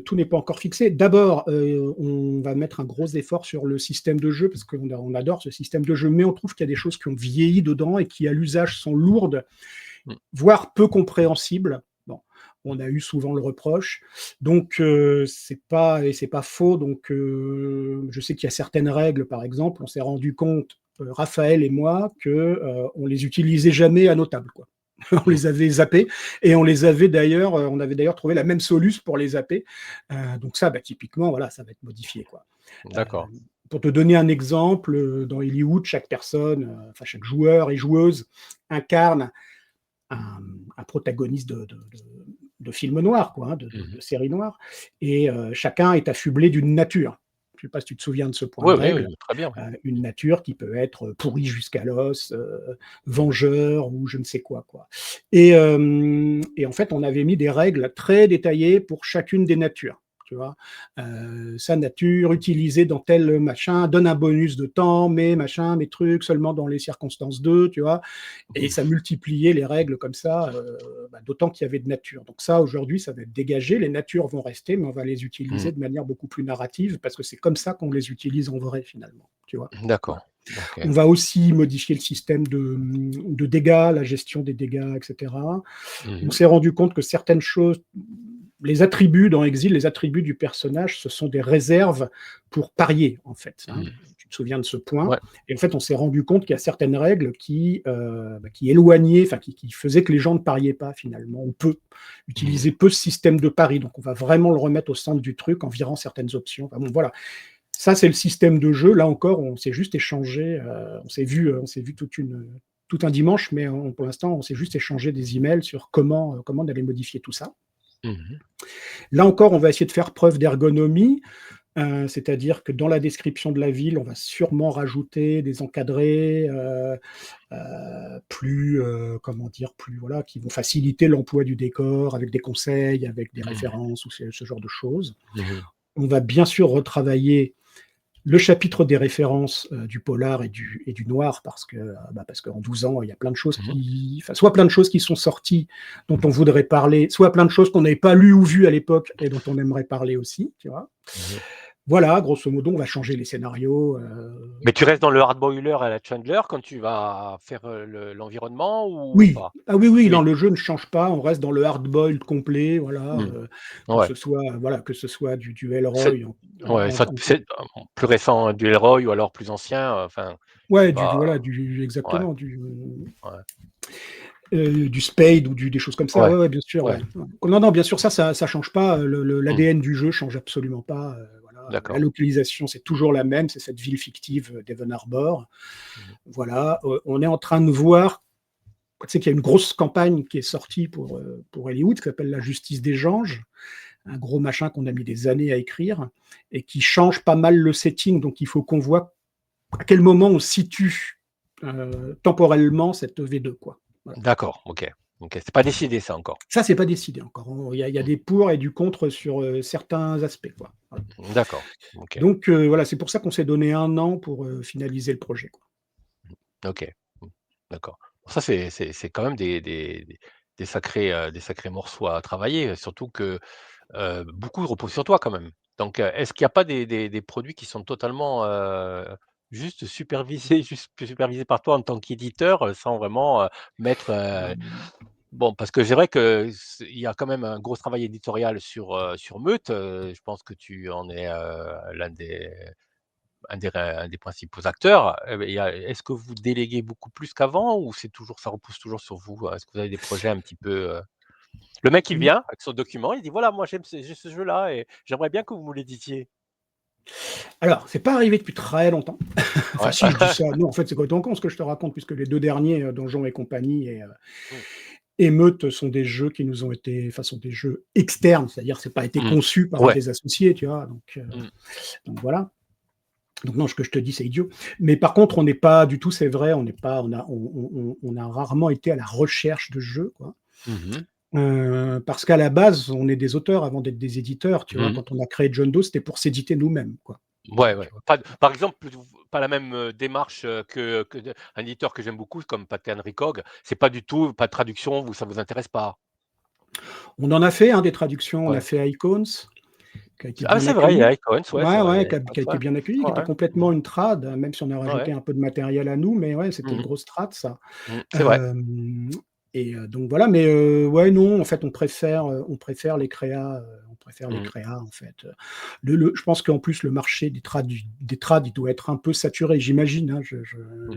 Speaker 2: tout n'est pas encore fixé. D'abord, on va mettre un gros effort sur le système de jeu parce qu'on adore ce système de jeu, mais on trouve qu'il y a des choses qui ont vieilli dedans et qui, à l'usage, sont lourdes,
Speaker 1: Mmh.
Speaker 2: voire peu compréhensibles. Bon, on a eu souvent le reproche, donc c'est pas faux. Donc, je sais qu'il y a certaines règles, par exemple, on s'est rendu compte, Raphaël et moi, que on les utilisait jamais à nos tables, quoi. On
Speaker 1: Mmh.
Speaker 2: les avait zappés et on avait d'ailleurs trouvé la même soluce pour les zapper. Donc ça, bah, typiquement, voilà, ça va être modifié, quoi. Euh,
Speaker 1: D'accord.
Speaker 2: pour te donner un exemple, dans Hollywood, chaque personne, enfin chaque joueur et joueuse incarne un, un protagoniste de film noir, quoi, hein,
Speaker 1: Mmh.
Speaker 2: de série noire, et chacun est affublé d'une nature. Je ne sais pas si tu te souviens de ce point
Speaker 1: Oui,
Speaker 2: de
Speaker 1: oui,
Speaker 2: règle.
Speaker 1: oui, très bien, oui.
Speaker 2: Une nature qui peut être pourrie jusqu'à l'os, vengeur ou je ne sais quoi, quoi. Et en fait, on avait mis des règles très détaillées pour chacune des natures. Tu vois, sa nature utilisée dans tel machin donne un bonus de temps, mais machin, mais trucs seulement dans les circonstances de, tu vois. Et ça multipliait les règles comme ça, d'autant qu'il y avait de nature. Donc ça, aujourd'hui, ça va être dégagé. Les natures vont rester, mais on va les utiliser
Speaker 1: Mmh.
Speaker 2: de manière beaucoup plus narrative parce que c'est comme ça qu'on les utilise en vrai, finalement. Tu vois. Voilà.
Speaker 1: D'accord. OK.
Speaker 2: On va aussi modifier le système de dégâts, la gestion des dégâts, etc. On
Speaker 1: Mmh.
Speaker 2: s'est rendu compte que certaines choses, les attributs dans Exil, les attributs du personnage, ce sont des réserves pour parier, en fait, hein.
Speaker 1: Mmh.
Speaker 2: Tu te souviens de ce point.
Speaker 1: Ouais.
Speaker 2: Et en fait, on s'est rendu compte qu'il y a certaines règles qui éloignaient, enfin, qui faisaient que les gens ne pariaient pas, finalement, ou peu,
Speaker 1: Mmh.
Speaker 2: utilisaient peu ce système de pari. Donc, on va vraiment le remettre au centre du truc en virant certaines options. Enfin, bon, voilà. Ça, c'est le système de jeu. Là encore, on s'est juste échangé, on s'est vu tout un dimanche, mais pour l'instant, on s'est juste échangé des emails sur comment on allait modifier tout ça.
Speaker 1: Mmh.
Speaker 2: Là encore, on va essayer de faire preuve d'ergonomie, c'est-à-dire que dans la description de la ville, on va sûrement rajouter des encadrés plus, comment dire, plus voilà, qui vont faciliter l'emploi du décor avec des conseils, avec des
Speaker 1: Mmh.
Speaker 2: références ou ce genre de choses.
Speaker 1: Mmh.
Speaker 2: On va bien sûr retravailler le chapitre des références du polar et du noir, parce qu'en 12 ans, il y a plein de choses
Speaker 1: Mmh.
Speaker 2: soit plein de choses qui sont sorties dont on voudrait parler, soit plein de choses qu'on n'avait pas lues ou vues à l'époque et dont on aimerait parler aussi, tu vois.
Speaker 1: Mmh.
Speaker 2: Voilà, grosso modo, on va changer les scénarios.
Speaker 1: Mais tu restes dans le hard boiler à la Chandler quand tu vas faire, l'environnement ou
Speaker 2: Oui,
Speaker 1: pas?
Speaker 2: ah oui, oui,
Speaker 1: Oui.
Speaker 2: non, le jeu ne change pas, on reste dans le hard boiled complet, voilà,
Speaker 1: Mmh. Ouais.
Speaker 2: que ce soit du
Speaker 1: C'est
Speaker 2: Elroy
Speaker 1: Ouais, ça
Speaker 2: en
Speaker 1: c'est plus récent, du Elroy ou alors plus ancien, enfin, c'est
Speaker 2: ouais,
Speaker 1: pas
Speaker 2: voilà,
Speaker 1: ouais,
Speaker 2: exactement,
Speaker 1: ouais,
Speaker 2: du Spade ou des choses comme ça.
Speaker 1: ouais,
Speaker 2: Ouais, ouais, bien sûr,
Speaker 1: ouais.
Speaker 2: ouais. Ouais. Non, non, bien sûr, ça change pas.
Speaker 1: Mmh.
Speaker 2: L'ADN du jeu change absolument pas. Voilà. La
Speaker 1: d'accord.
Speaker 2: localisation, c'est toujours la même, c'est cette ville fictive d'Evan Arbor.
Speaker 1: Mmh.
Speaker 2: Voilà, on est en train de voir, tu sais qu'il y a une grosse campagne qui est sortie pour Hollywood, qui s'appelle La Justice des Anges, un gros machin qu'on a mis des années à écrire et qui change pas mal le setting. Donc il faut qu'on voit à quel moment on situe temporellement cette V2, quoi. Voilà.
Speaker 1: D'accord, OK. OK, c'est pas décidé ça encore?
Speaker 2: Ça, c'est pas décidé encore. Il y a
Speaker 1: Mmh.
Speaker 2: des pour et du contre sur certains aspects, quoi. Voilà.
Speaker 1: D'accord, OK.
Speaker 2: Donc voilà, c'est pour ça qu'on s'est donné 1 an pour finaliser le projet, quoi.
Speaker 1: OK. Mmh. D'accord. Ça, c'est quand même des sacrés morceaux à travailler, surtout que, beaucoup reposent sur toi quand même. Donc, est-ce qu'il y a pas des produits qui sont totalement, juste supervisés juste supervisés par toi en tant qu'éditeur, sans vraiment, mettre,
Speaker 2: Hem,
Speaker 1: bon, parce que c'est vrai que il y a quand même un gros travail éditorial sur Meute, je pense que tu en es, l'un des un des principaux acteurs, il y a est-ce que vous déléguez beaucoup plus qu'avant ou c'est toujours ça repose toujours sur vous? Est-ce que vous avez des projets un petit peu, le mec il
Speaker 2: mmh,
Speaker 1: vient avec son document, il dit: «Voilà, moi j'ai ce jeu-là et j'aimerais bien que vous me l'éditiez».
Speaker 2: alors, c'est pas arrivé depuis très longtemps. Enfin
Speaker 1: Ouais.
Speaker 2: si, je dis ça, non, en fait, c'est complètement con ce que je te raconte puisque les 2 derniers, Donjons et compagnie
Speaker 1: Mmh.
Speaker 2: et Meute sont des jeux qui nous ont été enfin, sont des jeux externes, c'est-à-dire c'est pas été
Speaker 1: Mmh.
Speaker 2: conçu par
Speaker 1: Ouais.
Speaker 2: des associés, tu vois?
Speaker 1: Mmh.
Speaker 2: Donc voilà. Donc non, ce que je te dis, c'est idiot. Mais par contre, on n'est pas du tout, c'est vrai, on n'est pas, on a rarement été à la recherche de jeux, quoi.
Speaker 1: Mmh mh.
Speaker 2: Parce qu'à la base, on est des auteurs avant d'être des éditeurs, tu vois?
Speaker 1: Mmh.
Speaker 2: Quand on a créé John Doe, c'était pour s'éditer nous-mêmes, quoi.
Speaker 1: Ouais,
Speaker 2: Donc,
Speaker 1: ouais. Pas par exemple, pas la même, démarche, que de un éditeur que j'aime beaucoup comme Pater Recog, c'est pas du tout pas de traduction, vous ça vous intéresse pas?
Speaker 2: on en a fait, hein, des traductions, on a
Speaker 1: Ouais.
Speaker 2: fait Icons, qui a été
Speaker 1: Ah
Speaker 2: bien
Speaker 1: c'est vrai, il y a
Speaker 2: accueilli.
Speaker 1: Icons, ouais, c'est
Speaker 2: Ouais,
Speaker 1: vrai, il y
Speaker 2: ouais,
Speaker 1: a
Speaker 2: qui a
Speaker 1: Icons,
Speaker 2: été
Speaker 1: ouais.
Speaker 2: bien accueilli, qui était
Speaker 1: Ouais. Mmh.
Speaker 2: complètement une trad, même si on a
Speaker 1: Ouais.
Speaker 2: rajouté un peu de matériel à nous, mais ouais, c'était
Speaker 1: Mmh
Speaker 2: une
Speaker 1: mh.
Speaker 2: grosse trad, ça.
Speaker 1: Mmh. C'est vrai.
Speaker 2: Hem donc voilà, mais ouais, non, en fait, on préfère les
Speaker 1: Mmh.
Speaker 2: créas, en fait. Je pense qu'en plus, le marché des trad, il doit être un peu saturé, j'imagine, hein.
Speaker 1: Mmh.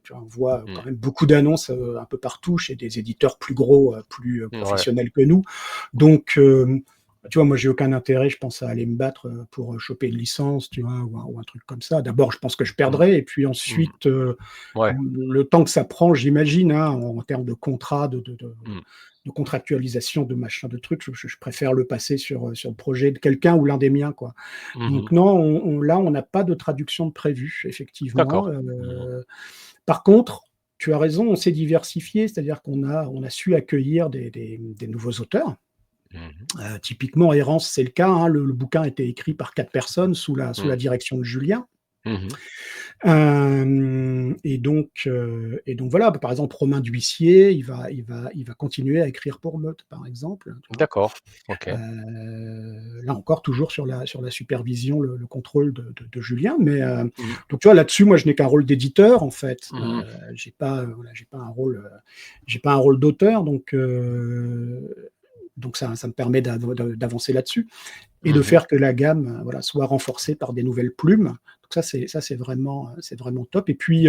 Speaker 2: Tu vois, on voit
Speaker 1: Mmh.
Speaker 2: quand même beaucoup d'annonces, un peu partout chez des éditeurs plus gros, plus,
Speaker 1: Ouais.
Speaker 2: professionnels que nous. Donc tu vois, moi, j'ai aucun intérêt, je pense, à aller me battre, pour, choper une licence, tu vois? Ou un truc comme ça. D'abord, je pense que je
Speaker 1: Mmh.
Speaker 2: perdrai et puis
Speaker 1: Mmh.
Speaker 2: ensuite,
Speaker 1: Ouais.
Speaker 2: le temps que ça prend, j'imagine, hein, en termes de contrat,
Speaker 1: Mmh.
Speaker 2: de contractualisation, de machin, de trucs, je préfère le passer sur le projet de quelqu'un ou l'un des miens, quoi.
Speaker 1: Mmh
Speaker 2: Donc
Speaker 1: mh.
Speaker 2: non, là, on n'a pas de traduction de prévue, effectivement.
Speaker 1: D'accord. Mmh.
Speaker 2: Par contre, tu as raison, on s'est diversifié, c'est-à-dire qu'on a su accueillir des nouveaux auteurs.
Speaker 1: Mmh mh.
Speaker 2: Typiquement, Errance, c'est le cas, hein, le bouquin a été écrit par 4 personnes sous la
Speaker 1: Mmh.
Speaker 2: direction de Julien.
Speaker 1: Mmh mh.
Speaker 2: Et donc voilà, par exemple, Romain D'Huissier, il va continuer à écrire pour Meute, par exemple, tu vois?
Speaker 1: D'accord. OK.
Speaker 2: Là encore, toujours sur la supervision, le contrôle de Julien, mais
Speaker 1: Mmh.
Speaker 2: donc tu vois, là-dessus, moi, je n'ai qu'un rôle d'éditeur, en fait.
Speaker 1: Mmh mh.
Speaker 2: J'ai pas, voilà, j'ai pas un rôle d'auteur, donc ça me permet d'avancer là-dessus et de
Speaker 1: Mmh mh.
Speaker 2: faire que la gamme, voilà, soit renforcée par des nouvelles plumes. Donc ça, c'est vraiment top et puis,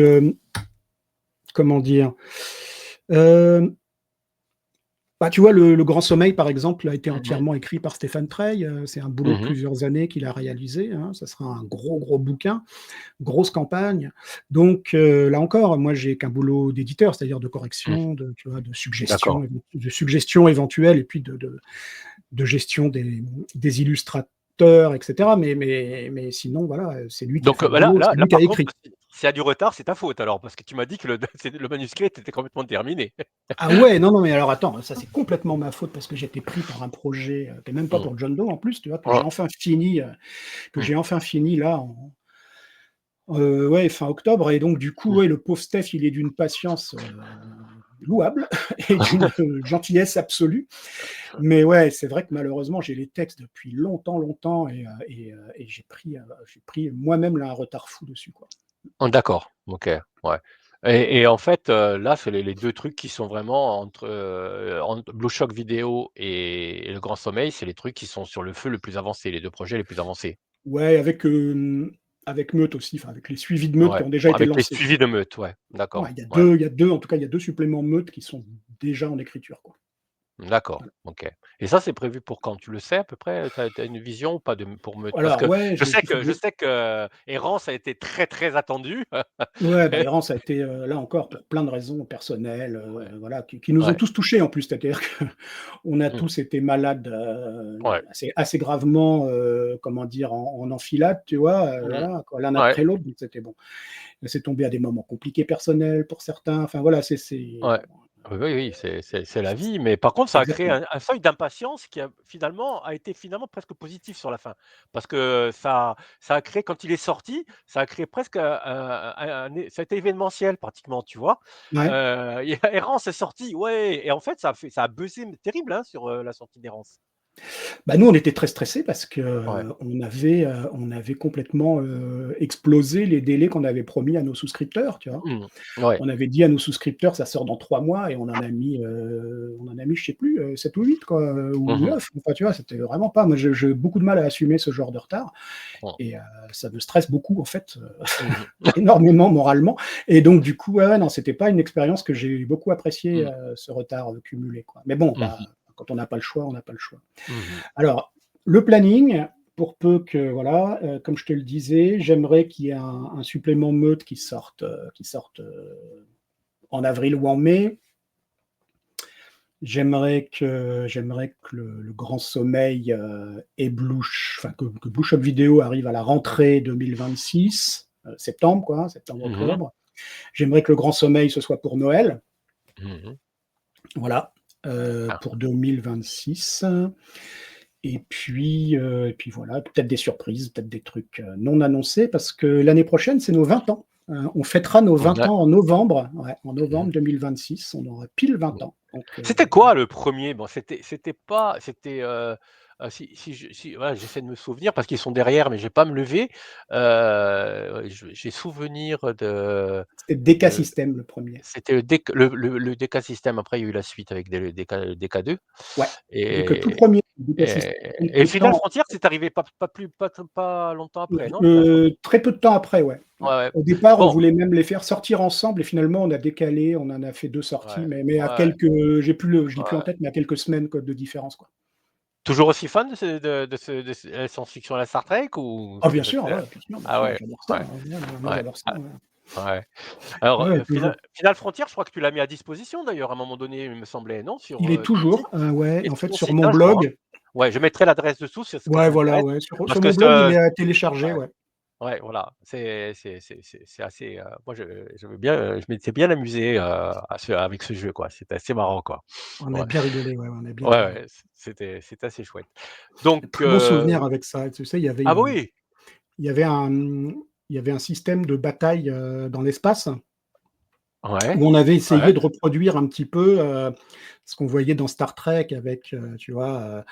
Speaker 2: comment dire? Hem, Bah, tu vois, le Grand Sommeil, par exemple, a été
Speaker 1: Mmh mh.
Speaker 2: entièrement écrit par Stéphane Treille, c'est un boulot de
Speaker 1: Mmh mh.
Speaker 2: plusieurs années qu'il a réalisé, hein. Ça sera un gros, gros bouquin, grosse campagne. Donc là encore, moi, j'ai qu'un boulot d'éditeur, c'est-à-dire de
Speaker 1: Mmh.
Speaker 2: correction, tu vois,
Speaker 1: D'accord.
Speaker 2: de suggestions éventuelles et puis de gestion des illustrateurs et cetera. Mais sinon, voilà, c'est lui qui a
Speaker 1: Donc,
Speaker 2: fait le
Speaker 1: bah, là
Speaker 2: boulot,
Speaker 1: là
Speaker 2: c'est
Speaker 1: là,
Speaker 2: lui qui a
Speaker 1: par contre,
Speaker 2: écrit.
Speaker 1: s'il y a du retard, c'est ta faute alors, parce que tu m'as dit que le c'est le manuscrit était complètement terminé.
Speaker 2: Ah ouais, non, non, mais alors attends, ça c'est complètement ma faute parce que j'étais pris par un projet, qui est même pas
Speaker 1: Mmh.
Speaker 2: pour John Doe en plus, tu vois?
Speaker 1: Ouais.
Speaker 2: Que
Speaker 1: Mmh.
Speaker 2: j'ai enfin fini là ouais, fin octobre et donc du coup,
Speaker 1: Mmh.
Speaker 2: ouais, le pauvre Steph, il est d'une patience, louable et d'une, gentillesse absolue. Mais ouais, c'est vrai que malheureusement, j'ai les textes depuis longtemps, longtemps et j'ai pris moi-même là un retard fou dessus, quoi.
Speaker 1: Oh d'accord, OK, ouais et en fait, là, c'est les 2 trucs qui sont vraiment entre BlueShock Vidéo et Le Grand Sommeil, c'est les trucs qui sont sur le feu le plus avancé, les 2 projets les plus avancés?
Speaker 2: Ouais, avec Meute aussi, enfin avec les suivis de Meute qui
Speaker 1: Ouais,
Speaker 2: ont déjà été
Speaker 1: avec les
Speaker 2: lancés.
Speaker 1: suivis de meute, ouais,
Speaker 2: Ouais,
Speaker 1: d'accord,
Speaker 2: il y a
Speaker 1: ouais.
Speaker 2: 2, il y a 2, en tout cas, il y a 2 suppléments Meute qui sont déjà en écriture, quoi.
Speaker 1: D'accord, OK. Et ça, c'est prévu pour quand? Tu le sais à peu près? Tu as une vision ou pas de pour me parce
Speaker 2: Alors
Speaker 1: que
Speaker 2: ouais,
Speaker 1: je sais que Errance a été très, très attendu.
Speaker 2: ouais, bah, Iran, ça a été, là encore pour plein de raisons personnelles,
Speaker 1: Ouais,
Speaker 2: voilà, qui nous ont
Speaker 1: ouais.
Speaker 2: tous touchés en plus. C'est-à-dire qu'on a
Speaker 1: Mmh.
Speaker 2: tous été malades,
Speaker 1: Ouais.
Speaker 2: assez gravement, comment dire? En enfilade, tu vois?
Speaker 1: Mmh.
Speaker 2: Voilà, quoi, l'un
Speaker 1: Ouais,
Speaker 2: après l'autre, donc c'était bon. C'est tombé à des moments compliqués personnels pour certains, enfin voilà, c'est
Speaker 1: ouais. Oui, oui, oui, c'est la vie, mais par contre, ça a créé
Speaker 2: exactement.
Speaker 1: un seuil d'impatience qui a été finalement presque positif sur la fin. Parce que ça a créé quand il est sorti, ça a créé presque ça a été événementiel pratiquement, tu vois?
Speaker 2: Ouais.
Speaker 1: Il y a Errance est sorti, ouais et en fait, ça a buzzé terrible, hein, sur, la sortie d'Errance.
Speaker 2: Bah, nous, on était très stressés parce que,
Speaker 1: Ouais.
Speaker 2: on avait complètement, explosé les délais qu'on avait promis à nos souscripteurs, tu vois?
Speaker 1: Mmh. Ouais.
Speaker 2: On avait dit à nos souscripteurs: «Ça sort dans 3 mois» et on en a mis, je sais plus, 7 ou 8 quoi, ou
Speaker 1: Mmh mh.
Speaker 2: 9. Enfin, tu vois? C'était vraiment pas moi, j'ai beaucoup de mal à assumer ce genre de retard
Speaker 1: Mmh.
Speaker 2: et ça me stresse beaucoup en fait,
Speaker 1: Mmh.
Speaker 2: énormément moralement et donc du coup, ouais, ouais, non, c'était pas une expérience que j'ai beaucoup appréciée,
Speaker 1: Mmh.
Speaker 2: ce retard, cumulé, quoi. Mais bon,
Speaker 1: Mmh
Speaker 2: bah,
Speaker 1: mh.
Speaker 2: quand on n'a pas le choix, on n'a pas le choix.
Speaker 1: Mmh mh.
Speaker 2: Alors, le planning, pour peu que voilà, comme je te le disais, j'aimerais qu'il y ait un supplément Meute qui sorte en avril ou en mai. J'aimerais que le Grand Sommeil, et enfin que Blue Shop Video arrive à la rentrée 2026, septembre quoi,
Speaker 1: Mmh mh.
Speaker 2: septembre-octobre. J'aimerais que le Grand Sommeil, ce soit pour Noël,
Speaker 1: Mmh mh.
Speaker 2: voilà,
Speaker 1: Ah.
Speaker 2: pour 2026 et puis voilà, peut-être des surprises, peut-être des trucs, non annoncés parce que l'année prochaine, c'est nos 20 ans. On fêtera nos 20
Speaker 1: Ouais.
Speaker 2: ans en novembre, ouais, en
Speaker 1: Mmh.
Speaker 2: novembre 2026, on aura pile
Speaker 1: Mmh.
Speaker 2: 20 ans, donc
Speaker 1: C'était quoi le premier? Bon, c'était pas si voilà, j'essaie de me souvenir parce qu'ils sont derrière, mais je vais pas me lever. J'ai souvenir
Speaker 2: c'était DK
Speaker 1: de
Speaker 2: System le premier.
Speaker 1: c'était le DK System. Après, il y a eu la suite avec des DK2
Speaker 2: Ouais, DK tout
Speaker 1: et
Speaker 2: premier DK
Speaker 1: et
Speaker 2: System.
Speaker 1: et
Speaker 2: Quelque
Speaker 1: Final
Speaker 2: temps,
Speaker 1: Frontier, c'est arrivé pas longtemps après, non? Final Frontier?
Speaker 2: très peu de temps après, ouais, ouais.
Speaker 1: Ouais, ouais.
Speaker 2: Au départ, on
Speaker 1: Bon,
Speaker 2: voulait même les faire sortir ensemble et finalement on a décalé, on en a fait 2 sorties,
Speaker 1: ouais,
Speaker 2: mais à
Speaker 1: ouais,
Speaker 2: quelques je l'ai plus en
Speaker 1: ouais.
Speaker 2: tête, mais à quelques semaines quoi de différence, quoi.
Speaker 1: Toujours aussi fan de la science-fiction, la Star Trek ou
Speaker 2: Ah
Speaker 1: c'est peut-être,
Speaker 2: bien
Speaker 1: ah
Speaker 2: sûr,
Speaker 1: ouais,
Speaker 2: j'adore ça,
Speaker 1: ouais,
Speaker 2: ouais, moi
Speaker 1: ouais,
Speaker 2: j'adore ça,
Speaker 1: ah,
Speaker 2: ouais.
Speaker 1: ouais. Alors,
Speaker 2: Ouais, toujours.
Speaker 1: Final Frontier, je crois que tu l'as mis à disposition d'ailleurs à un moment donné, il me semblait, non? Sur,
Speaker 2: Il est
Speaker 1: ton
Speaker 2: toujours,
Speaker 1: site?
Speaker 2: ouais,
Speaker 1: Et
Speaker 2: en
Speaker 1: sur
Speaker 2: fait
Speaker 1: ton
Speaker 2: sur
Speaker 1: site,
Speaker 2: mon
Speaker 1: hein, je crois, hein?
Speaker 2: blog,
Speaker 1: Ouais, je mettrai l'adresse dessous si
Speaker 2: ouais,
Speaker 1: ça
Speaker 2: voilà,
Speaker 1: t'intéresse
Speaker 2: ouais,
Speaker 1: parce
Speaker 2: sur
Speaker 1: que
Speaker 2: mon blog, il est à télécharger,
Speaker 1: ouais,
Speaker 2: ouais.
Speaker 1: ouais, voilà, c'est assez, moi j'aimais bien, je m'étais bien amusé, avec ce jeu, quoi. C'était assez marrant, quoi.
Speaker 2: On a
Speaker 1: Ouais,
Speaker 2: bien rigolé, ouais, on a bien
Speaker 1: ouais,
Speaker 2: rigolé.
Speaker 1: ouais, c'était assez chouette. Donc,
Speaker 2: Très bon souvenir avec ça, tu sais,
Speaker 1: ah bah oui!
Speaker 2: il y avait un, il y avait un système de bataille, dans l'espace,
Speaker 1: Ouais,
Speaker 2: où on avait
Speaker 1: ouais,
Speaker 2: essayé de reproduire un petit peu, ce qu'on voyait dans Star Trek avec, tu vois,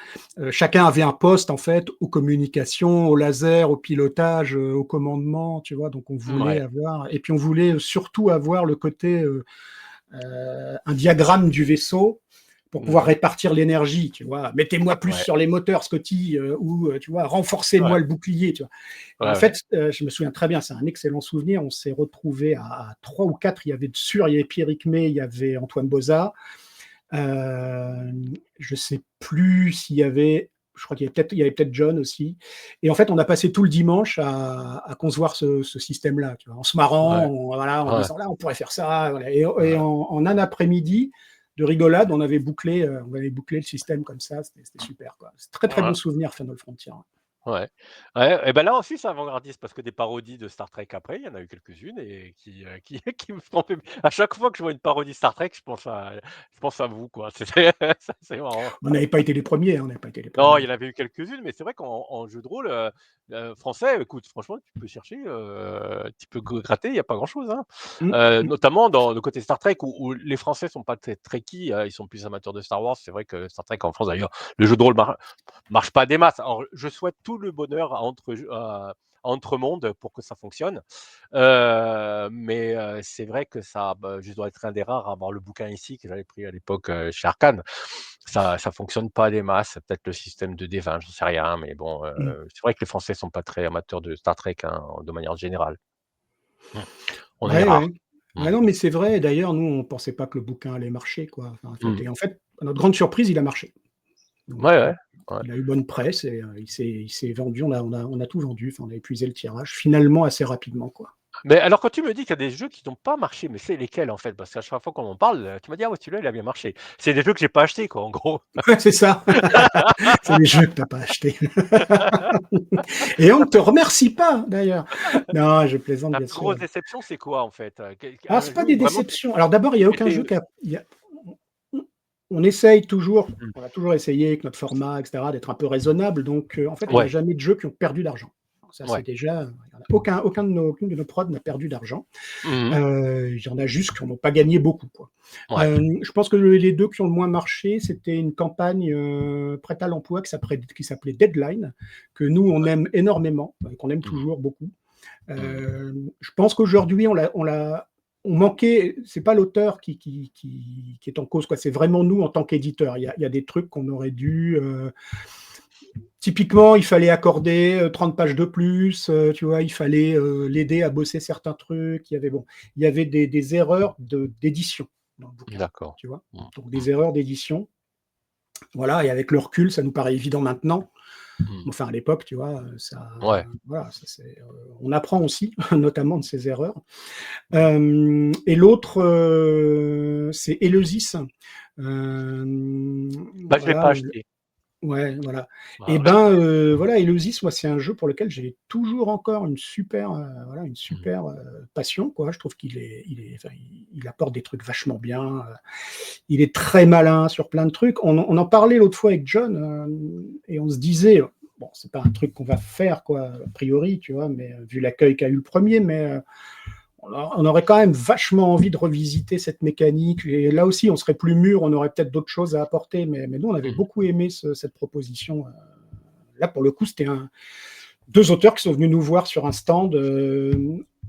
Speaker 2: chacun avait un poste en fait aux communications, au laser, au pilotage, au commandement, tu vois? Donc on voulait
Speaker 1: mouais,
Speaker 2: avoir et puis on voulait surtout avoir le côté, un diagramme du vaisseau pour pouvoir
Speaker 1: mmh,
Speaker 2: répartir l'énergie, tu vois? «Mettez-moi plus
Speaker 1: ouais,
Speaker 2: sur les moteurs, Scotty», ou, tu vois?
Speaker 1: ouais,
Speaker 2: «Renforcez-moi le bouclier», tu vois? Et en
Speaker 1: ouais, ouais.
Speaker 2: fait, je me souviens très bien, c'est un excellent souvenir. On s'est retrouvés à 3 ou 4. Il y avait sûr, il y avait Pierrick May, il y avait Antoine Boza. Je sais plus s'il y avait je crois qu'il y avait peut-être John aussi et en fait, on a passé tout le dimanche à concevoir ce système-là, tu vois? En se marrant,
Speaker 1: Ouais,
Speaker 2: voilà, en
Speaker 1: ouais,
Speaker 2: disant: «Là, on pourrait faire ça», voilà et
Speaker 1: ouais,
Speaker 2: en un après-midi de rigolade, on avait bouclé le système comme ça, c'était super, quoi. C'est très, très bon
Speaker 1: ouais.
Speaker 2: souvenir Final Frontier, ouais.
Speaker 1: Ouais. Ouais et ben là aussi c'est avant-gardiste parce que des parodies de Star Trek après, il y en a eu quelques-unes et qui me font à chaque fois que je vois une parodie Star Trek, je pense à vous quoi. C'est marrant.
Speaker 2: On n'avait pas été les premiers, hein, on n'avait pas été les
Speaker 1: Non, il
Speaker 2: premiers.
Speaker 1: y en avait eu quelques-unes, mais c'est vrai qu'en jeu de rôle, français, écoute, franchement, tu peux chercher, tu peux gratter, il y a pas grand-chose, hein.
Speaker 2: Mmh, mmh.
Speaker 1: Notamment dans le côté Star Trek où les Français sont pas très trekkies, ils sont plus amateurs de Star Wars. C'est vrai que Star Trek en France d'ailleurs, le jeu de rôle marche pas des masses. Alors je souhaite tout le bonheur à Entremonde pour que ça fonctionne. Mais c'est vrai que je dois être un des rares à avoir le bouquin ici que j'avais pris à l'époque, chez Arcane. Ça fonctionne pas des masses, c'est peut-être le système de D20, j'en sais rien, mais bon,
Speaker 2: Mmh.
Speaker 1: c'est vrai que les Français sont pas très amateurs de Star Trek, hein, de manière générale. Mmh. On est
Speaker 2: Ouais,
Speaker 1: rare.
Speaker 2: ouais.
Speaker 1: Mmh.
Speaker 2: Ouais, non, mais c'est vrai. D'ailleurs, nous, on pensait pas que le bouquin allait marcher, quoi. Enfin,
Speaker 1: Mmh.
Speaker 2: en fait, À notre grande surprise, il a marché. Donc,
Speaker 1: Ouais, ouais, ouais.
Speaker 2: il a eu bonne presse et il s'est vendu. On a tout vendu. Enfin, on a épuisé le tirage finalement assez rapidement, quoi.
Speaker 1: Mais alors quand tu me dis qu'il y a des jeux qui n'ont pas marché, mais c'est lesquels en fait? Parce qu'à chaque fois qu'on en parle, tu m'as dit: «Ah ouais, celui-là, il a bien marché». C'est des jeux que j'ai pas achetés quoi, en gros.
Speaker 2: Ouais, c'est ça. C'est les jeux que t'as pas achetés. Et on ne te remercie pas, d'ailleurs. Non, je plaisante,
Speaker 1: La
Speaker 2: bien
Speaker 1: plus grosse
Speaker 2: sûr.
Speaker 1: déception, c'est quoi en fait?
Speaker 2: Ah,
Speaker 1: Un
Speaker 2: c'est pas
Speaker 1: jeu
Speaker 2: des
Speaker 1: où vraiment tu
Speaker 2: déceptions. Alors d'abord, il y a
Speaker 1: tu
Speaker 2: aucun
Speaker 1: étais
Speaker 2: jeu qui a il y a on essaye toujours,
Speaker 1: mmh,
Speaker 2: on a toujours essayé avec notre format et cetera d'être un peu raisonnable, donc en fait, on n'a
Speaker 1: ouais,
Speaker 2: jamais de jeux qui ont perdu d'argent. Ça, c'est
Speaker 1: ouais.
Speaker 2: déjà, il y en a aucune de nos prods n'a perdu d'argent.
Speaker 1: Mmh mh.
Speaker 2: Il y en a juste qui en ont pas gagné beaucoup, quoi.
Speaker 1: Ouais.
Speaker 2: Je pense que les 2 qui ont le moins marché, c'était une campagne, prêt à l'emploi qui s'appelait Deadline, que nous, on aime énormément, qu'on aime
Speaker 1: Mmh.
Speaker 2: toujours beaucoup.
Speaker 1: Mmh.
Speaker 2: Je pense qu'aujourd'hui, on manquait. C'est pas l'auteur qui est en cause, quoi. C'est vraiment nous en tant qu'éditeur. Il y a des trucs qu'on aurait dû. Typiquement, il fallait accorder 30 pages de plus. Tu vois, il fallait l'aider à bosser certains trucs. Il y avait des erreurs d'édition dans le bouquin.
Speaker 1: D'accord.
Speaker 2: Tu vois,
Speaker 1: Mmh.
Speaker 2: donc
Speaker 1: Mmh.
Speaker 2: des erreurs d'édition. Voilà, et avec le recul, ça nous paraît évident maintenant.
Speaker 1: Mmh.
Speaker 2: Enfin, à l'époque, tu vois,
Speaker 1: Ouais.
Speaker 2: voilà, on apprend aussi, notamment de ses erreurs.
Speaker 1: Mmh.
Speaker 2: Et l'autre, c'est Eleusis. Euh,
Speaker 1: Bah, je l'ai
Speaker 2: voilà,
Speaker 1: pas acheté.
Speaker 2: ouais, voilà. Et
Speaker 1: Voilà.
Speaker 2: ben, voilà, Eleusis, moi, c'est un jeu pour lequel j'ai toujours encore voilà, une
Speaker 1: Mmh.
Speaker 2: super passion, quoi. Je trouve enfin, il apporte des trucs vachement bien. Il est très malin sur plein de trucs. On en parlait l'autre fois avec John, et on se disait, bon, c'est pas un truc qu'on va faire, quoi, a priori, tu vois, mais vu l'accueil qu'a eu le premier, mais on aurait quand même vachement envie de revisiter cette mécanique. Et là aussi, on serait plus mûr, on aurait peut-être d'autres choses à apporter, mais nous, on avait
Speaker 1: Mmh.
Speaker 2: beaucoup aimé cette proposition. Là, pour le coup, c'était deux auteurs qui sont venus nous voir sur un stand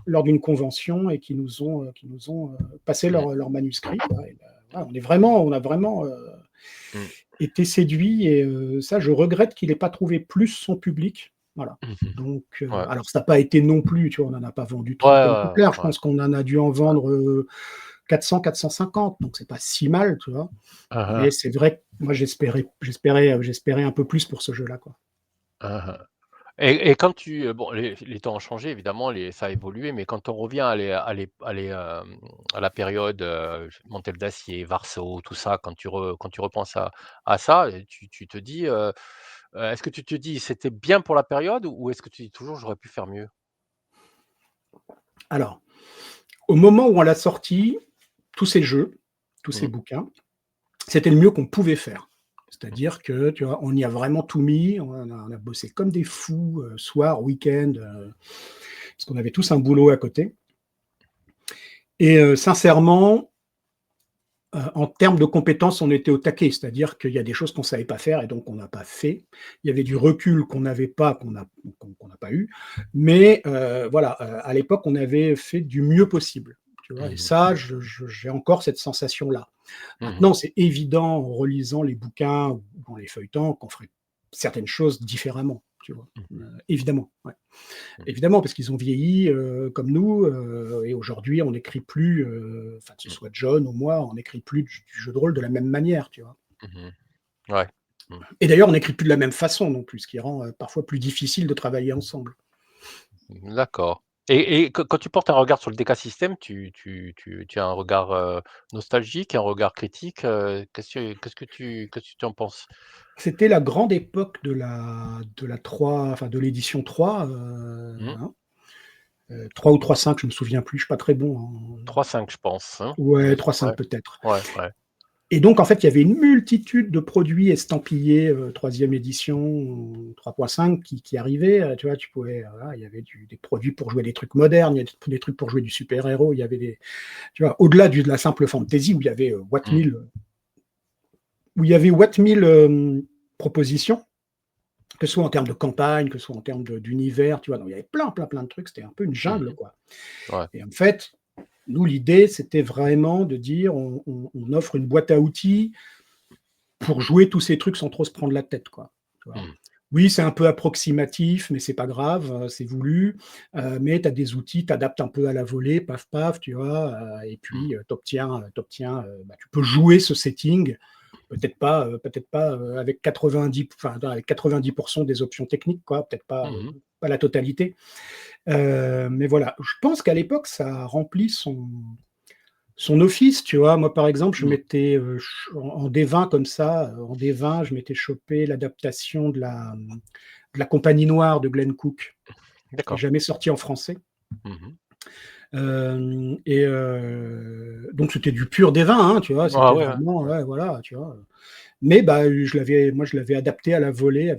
Speaker 2: lors d'une convention et qui nous ont passé
Speaker 1: Mmh.
Speaker 2: leur manuscrit, quoi. Et, voilà, on a vraiment
Speaker 1: Mmh.
Speaker 2: été séduits, et ça, je regrette qu'il n'ait pas trouvé plus son public. Voilà.
Speaker 1: Mmh mh.
Speaker 2: Donc,
Speaker 1: Ouais.
Speaker 2: alors ça n'a pas été non plus, tu vois, on n'en a pas vendu
Speaker 1: Ouais,
Speaker 2: 30
Speaker 1: ouais,
Speaker 2: exemplaires. Je
Speaker 1: ouais,
Speaker 2: pense qu'on en a dû en
Speaker 1: ouais.
Speaker 2: vendre 400, 450, donc c'est pas si mal, tu vois.
Speaker 1: Hein,
Speaker 2: Mais
Speaker 1: hein.
Speaker 2: c'est vrai que moi j'espérais un peu plus pour ce jeu-là, quoi.
Speaker 1: Hein, hein. Et quand tu, bon, les temps ont changé évidemment, ça a évolué, mais quand on revient à la période, Mantel d'acier, Varso, tout ça, quand tu repenses à ça, tu te dis, est-ce que tu te dis: «C'était bien pour la période» ou est-ce que tu dis toujours: «J'aurais pu faire mieux»?
Speaker 2: Alors, au moment où on l'a sorti, tous ces jeux, tous ces
Speaker 1: Mmh.
Speaker 2: bouquins, c'était le mieux qu'on pouvait faire.
Speaker 1: Mmh.
Speaker 2: C'est-à-dire que, tu vois, on y a vraiment tout mis, on a bossé comme des fous, soir, week-end, parce qu'on avait tous un boulot à côté. Et sincèrement, en termes de compétences, on était au taquet. C'est-à-dire qu'il y a des choses qu'on ne savait pas faire et donc on n'a pas fait. Il y avait du
Speaker 1: Mmh.
Speaker 2: recul qu'on n'avait pas, qu'on n'a pas eu. Mais voilà, à l'époque, on avait fait du mieux possible. Tu vois, et
Speaker 1: Mmh.
Speaker 2: ça, j'ai encore cette sensation-là.
Speaker 1: Mmh.
Speaker 2: Maintenant, c'est évident en relisant les bouquins ou dans les feuilletons qu'on ferait certaines choses différemment. Tu vois,
Speaker 1: Mmh.
Speaker 2: évidemment. Ouais.
Speaker 1: Mmh.
Speaker 2: Évidemment, parce qu'ils ont vieilli comme nous, et aujourd'hui, on n'écrit plus, enfin, que ce
Speaker 1: Mmh.
Speaker 2: soit John ou moi, on n'écrit plus du jeu de rôle de la même manière, tu vois.
Speaker 1: Mmh. Ouais. Mmh.
Speaker 2: Et d'ailleurs, on n'écrit plus de la même façon non plus, ce qui rend parfois plus difficile de travailler ensemble.
Speaker 1: D'accord. Et quand tu portes un regard sur le DK System, tu as un regard, nostalgique, un regard critique, qu'est-ce que tu en penses?
Speaker 2: C'était la grande époque de la 3, enfin de l'édition 3,
Speaker 1: Mmh.
Speaker 2: hein, 3 ou 3.5, je me souviens plus, je suis pas très bon en
Speaker 1: 3-5 je pense, hein?
Speaker 2: ouais,
Speaker 1: Mais
Speaker 2: 3.5
Speaker 1: ouais,
Speaker 2: peut-être.
Speaker 1: ouais, ouais.
Speaker 2: Et donc, en fait, il y avait une multitude de produits estampillés, 3e édition, 3.5 qui arrivaient. Tu vois, tu pouvais, voilà, il y avait des produits pour jouer des trucs modernes, il y avait des trucs pour jouer du super-héros, il y avait tu vois, au-delà de la simple fantasy où il y avait
Speaker 1: Mmh.
Speaker 2: Watt 1000 propositions, que ce soit en termes de campagne, que ce soit en termes d'univers, tu vois. Donc, il y avait plein, plein, plein de trucs. C'était un peu une jungle,
Speaker 1: Mmh.
Speaker 2: quoi.
Speaker 1: Ouais.
Speaker 2: Et en fait, nous, l'idée, c'était vraiment de dire, on offre une boîte à outils pour jouer tous ces trucs sans trop se prendre la tête, quoi. Tu vois?
Speaker 1: Mmh.
Speaker 2: Oui, c'est un peu approximatif, mais c'est pas grave, c'est voulu, mais tu as des outils, tu adaptes un peu à la volée, paf paf, tu vois? Et
Speaker 1: Mmh.
Speaker 2: puis, tu obtiens, bah, tu peux jouer ce setting peut-être pas avec 90, enfin, avec 90% des options techniques, quoi, peut-être pas,
Speaker 1: Mmh.
Speaker 2: pas la totalité. Mais voilà, je pense qu'à l'époque, ça a rempli son office, tu vois? Moi, par exemple, je
Speaker 1: Mmh.
Speaker 2: m'étais, ch en D20 comme ça, en D20, je m'étais chopé l'adaptation de la Compagnie noire de Glenn Cook, qui est
Speaker 1: D'accord.
Speaker 2: jamais sortie en français.
Speaker 1: Mmh.
Speaker 2: Donc c'était du pur D20, hein, tu vois?
Speaker 1: Ah
Speaker 2: C'était
Speaker 1: ouais, ouais,
Speaker 2: vraiment,
Speaker 1: ouais.
Speaker 2: ouais, voilà, tu vois? Mais bah, je l'avais adapté à la volée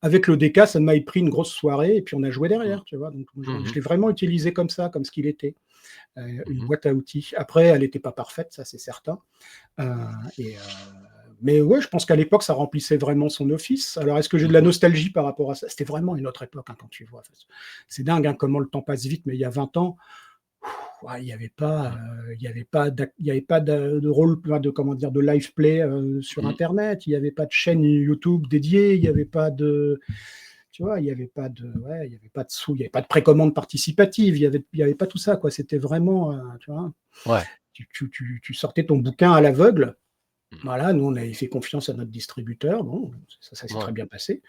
Speaker 2: avec le DK, ça m'a pris une grosse soirée et puis on a joué
Speaker 1: Mmh.
Speaker 2: derrière, tu vois? Donc moi, je
Speaker 1: Mmh.
Speaker 2: l'ai vraiment utilisé comme ça, comme ce qu'il était, une
Speaker 1: Mmh.
Speaker 2: boîte à outils. Après, elle était pas parfaite, ça c'est certain, heu et mais ouais, je pense qu'à l'époque, ça remplissait vraiment son office. Alors est-ce que j'ai de la
Speaker 1: Mmh.
Speaker 2: nostalgie par rapport à ça? C'était vraiment une autre époque, hein, quand tu vois? Enfin, c'est dingue, hein, comment le temps passe vite, mais il y a 20 ans, ouais,
Speaker 1: Mmh.
Speaker 2: il y avait pas de rôle, enfin, de comment dire, de live play, sur
Speaker 1: Mmh.
Speaker 2: internet. Il y avait pas de chaîne YouTube dédiée, il y avait pas de, tu vois? Il y avait pas de, ouais, il y avait pas de sous, il y avait pas de précommande participative, il y avait pas tout ça, quoi. C'était vraiment, tu vois?
Speaker 1: Ouais.
Speaker 2: Tu sortais ton bouquin à l'aveugle.
Speaker 1: Mmh.
Speaker 2: Voilà, nous, on avait fait confiance à notre distributeur. Bon, ça s'est
Speaker 1: Ouais.
Speaker 2: très bien passé.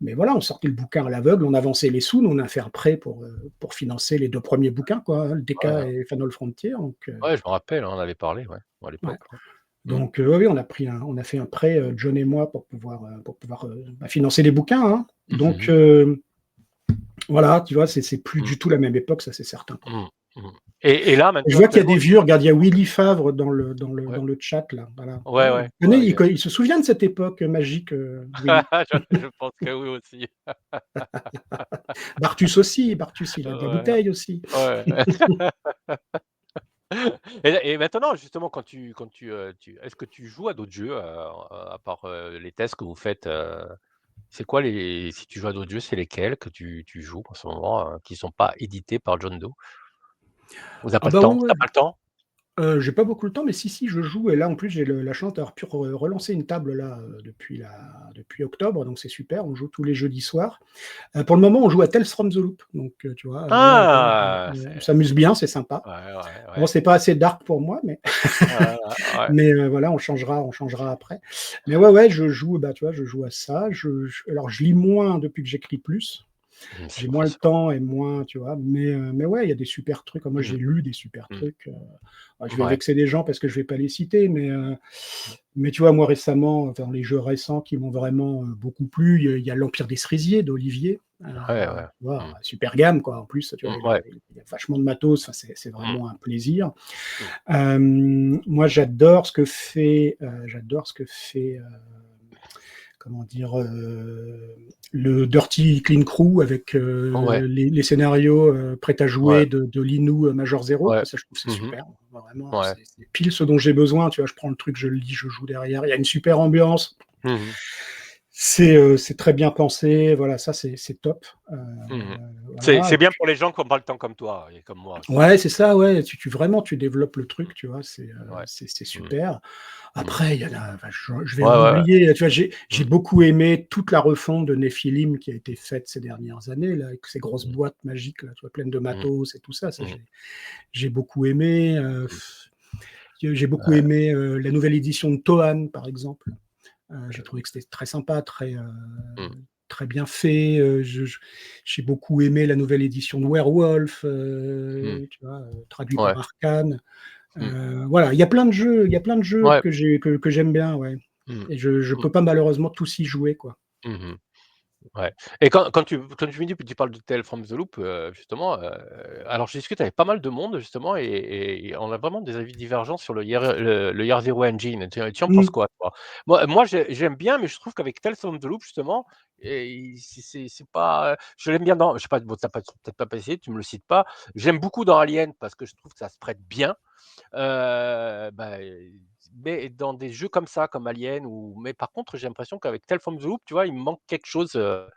Speaker 2: Mais voilà, on sortait le bouquin à l'aveugle, on avançait les sous. Nous, on a fait un prêt pour financer les 2 premiers bouquins, quoi, hein, le DK
Speaker 1: Ouais,
Speaker 2: et Final Frontier. Donc,
Speaker 1: ouais, je me rappelle, on en avait parlé, ouais, à
Speaker 2: ouais.
Speaker 1: l'époque, ouais. Mmh.
Speaker 2: Donc, oui, oui, on a fait un prêt, John et moi, pour pouvoir, bah, financer les bouquins, hein. Donc,
Speaker 1: Mmh.
Speaker 2: voilà, tu vois, c'est plus
Speaker 1: Mmh.
Speaker 2: du tout la même époque, ça, c'est certain, quoi.
Speaker 1: Mmh. Mmh. Et là,
Speaker 2: Je
Speaker 1: maintenant,
Speaker 2: vois qu'il y a
Speaker 1: actuellement,
Speaker 2: des vieux, regarde, il y a Willy Favre dans le
Speaker 1: ouais,
Speaker 2: dans le chat là, voilà.
Speaker 1: ouais,
Speaker 2: Ouais,
Speaker 1: ouais,
Speaker 2: connaît,
Speaker 1: ouais, il y a
Speaker 2: il se souvient de cette époque, magique, Willy.
Speaker 1: je pense que oui aussi.
Speaker 2: Bartus aussi, Bartus, il a de la
Speaker 1: Ouais,
Speaker 2: bouteille aussi.
Speaker 1: ouais. Et maintenant, justement, tu est-ce que tu joues à d'autres jeux, à part, les tests que vous faites, c'est quoi les si tu joues à d'autres jeux, c'est lesquels que tu joues en ce moment, qui sont pas édités par John Doe? Ou tu
Speaker 2: Ah
Speaker 1: pas le
Speaker 2: bah, ouais,
Speaker 1: temps?
Speaker 2: ouais.
Speaker 1: Tu pas le temps?
Speaker 2: J'ai pas beaucoup le temps, mais si, si, je joue et là, en plus, j'ai la chance d'avoir pu relancer une table là, depuis octobre, donc c'est super. On joue tous les jeudis soirs. Pour le moment, on joue à Tales from the Loop, donc tu vois? Là,
Speaker 1: Ah!
Speaker 2: on
Speaker 1: C'est
Speaker 2: s'amuse bien, c'est sympa.
Speaker 1: ouais, ouais,
Speaker 2: Bon,
Speaker 1: ouais.
Speaker 2: c'est pas assez dark pour moi, mais
Speaker 1: Ouais, ouais.
Speaker 2: voilà, on changera après. Mais ouais, ouais, je joue, bah, tu vois, je joue à ça. Alors je lis moins depuis que j'écris plus.
Speaker 1: Mmh,
Speaker 2: J'ai
Speaker 1: c'est
Speaker 2: moins
Speaker 1: vrai
Speaker 2: le
Speaker 1: ça.
Speaker 2: temps et moins, tu vois? Mais ouais, il y a des super trucs. Moi,
Speaker 1: Mmh,
Speaker 2: j'ai lu des super
Speaker 1: mmh.
Speaker 2: trucs, bah, je vais
Speaker 1: Ouais.
Speaker 2: vexer des gens parce que je vais pas les citer, mais tu vois, moi, récemment, enfin, dans les jeux récents qui m'ont vraiment, beaucoup plu, il y a l'Empire des cerisiers d'Olivier,
Speaker 1: Ouais, ouais.
Speaker 2: tu vois?
Speaker 1: Mmh.
Speaker 2: Super gamme, quoi. En plus, tu vois,
Speaker 1: Ouais.
Speaker 2: il y a vachement de matos, enfin, c'est
Speaker 1: Mmh,
Speaker 2: vraiment un plaisir.
Speaker 1: mmh.
Speaker 2: Moi, j'adore ce que fait, comment dire, le Dirty Clean Crew avec,
Speaker 1: Ouais,
Speaker 2: les scénarios, prêts à
Speaker 1: ouais,
Speaker 2: jouer de l'Inu, Major Zero.
Speaker 1: ouais.
Speaker 2: Ça, je trouve que c'est
Speaker 1: Mmh.
Speaker 2: super. Vraiment,
Speaker 1: Ouais.
Speaker 2: c'est pile ce dont j'ai besoin, tu vois? Je prends le truc, je le lis, je joue derrière. Il y a une super ambiance.
Speaker 1: Mmh.
Speaker 2: C'est très bien pensé. Voilà, ça, c'est top.
Speaker 1: Mmh.
Speaker 2: Voilà
Speaker 1: C'est
Speaker 2: et
Speaker 1: bien
Speaker 2: puis
Speaker 1: pour les gens qui ont pas le temps comme toi et comme moi aussi.
Speaker 2: ouais, c'est ça, ouais. Vraiment, tu développes le
Speaker 1: Mmh.
Speaker 2: truc, tu vois?
Speaker 1: Ouais.
Speaker 2: C'est
Speaker 1: Mmh.
Speaker 2: super.
Speaker 1: Mmh.
Speaker 2: Après, il y en a, enfin, je vais
Speaker 1: Ouais,
Speaker 2: en
Speaker 1: ouais, ouais.
Speaker 2: oublier. Tu vois, j'ai
Speaker 1: Mmh.
Speaker 2: beaucoup aimé toute la refonte de Nephilim qui a été faite ces dernières années, là, avec ces grosses
Speaker 1: Mmh.
Speaker 2: boîtes magiques, là, tu vois, pleines de
Speaker 1: Mmh.
Speaker 2: matos et tout ça. Ça,
Speaker 1: Mmh.
Speaker 2: j'ai beaucoup aimé.
Speaker 1: Mmh.
Speaker 2: J'ai beaucoup
Speaker 1: Ouais.
Speaker 2: aimé la nouvelle édition de Tohan, par exemple. J'ai
Speaker 1: Je
Speaker 2: trouvé que c'était très sympa,
Speaker 1: mmh.
Speaker 2: très bien fait. J'ai beaucoup aimé la nouvelle édition de Werewolf,
Speaker 1: Mmh.
Speaker 2: tu vois, traduit par
Speaker 1: Ouais.
Speaker 2: Arcane.
Speaker 1: Mmh.
Speaker 2: Voilà, il y a plein de jeux
Speaker 1: Ouais.
Speaker 2: que j'aime bien, ouais.
Speaker 1: Mmh.
Speaker 2: Et je
Speaker 1: Mmh.
Speaker 2: peux pas malheureusement tous y jouer, quoi.
Speaker 1: Mmh. Ouais et quand tu me dis tu parles de Tales from the Loop, justement, alors je discute avec pas mal de monde justement et on a vraiment des avis divergents sur le Year Zero Engine. Tu en penses
Speaker 2: Mmh.
Speaker 1: quoi toi? Moi j'aime bien, mais je trouve qu'avec Tales from the Loop justement et c'est pas, je l'aime bien dans je sais pas, bon tu peut-être pas essayé, tu me le cites pas. J'aime beaucoup dans Alien parce que je trouve que ça se prête bien. Bah, mais dans des jeux comme ça, comme Alien ou mais par contre, j'ai l'impression qu'avec Tales from the Loop, tu vois, il me manque quelque chose, je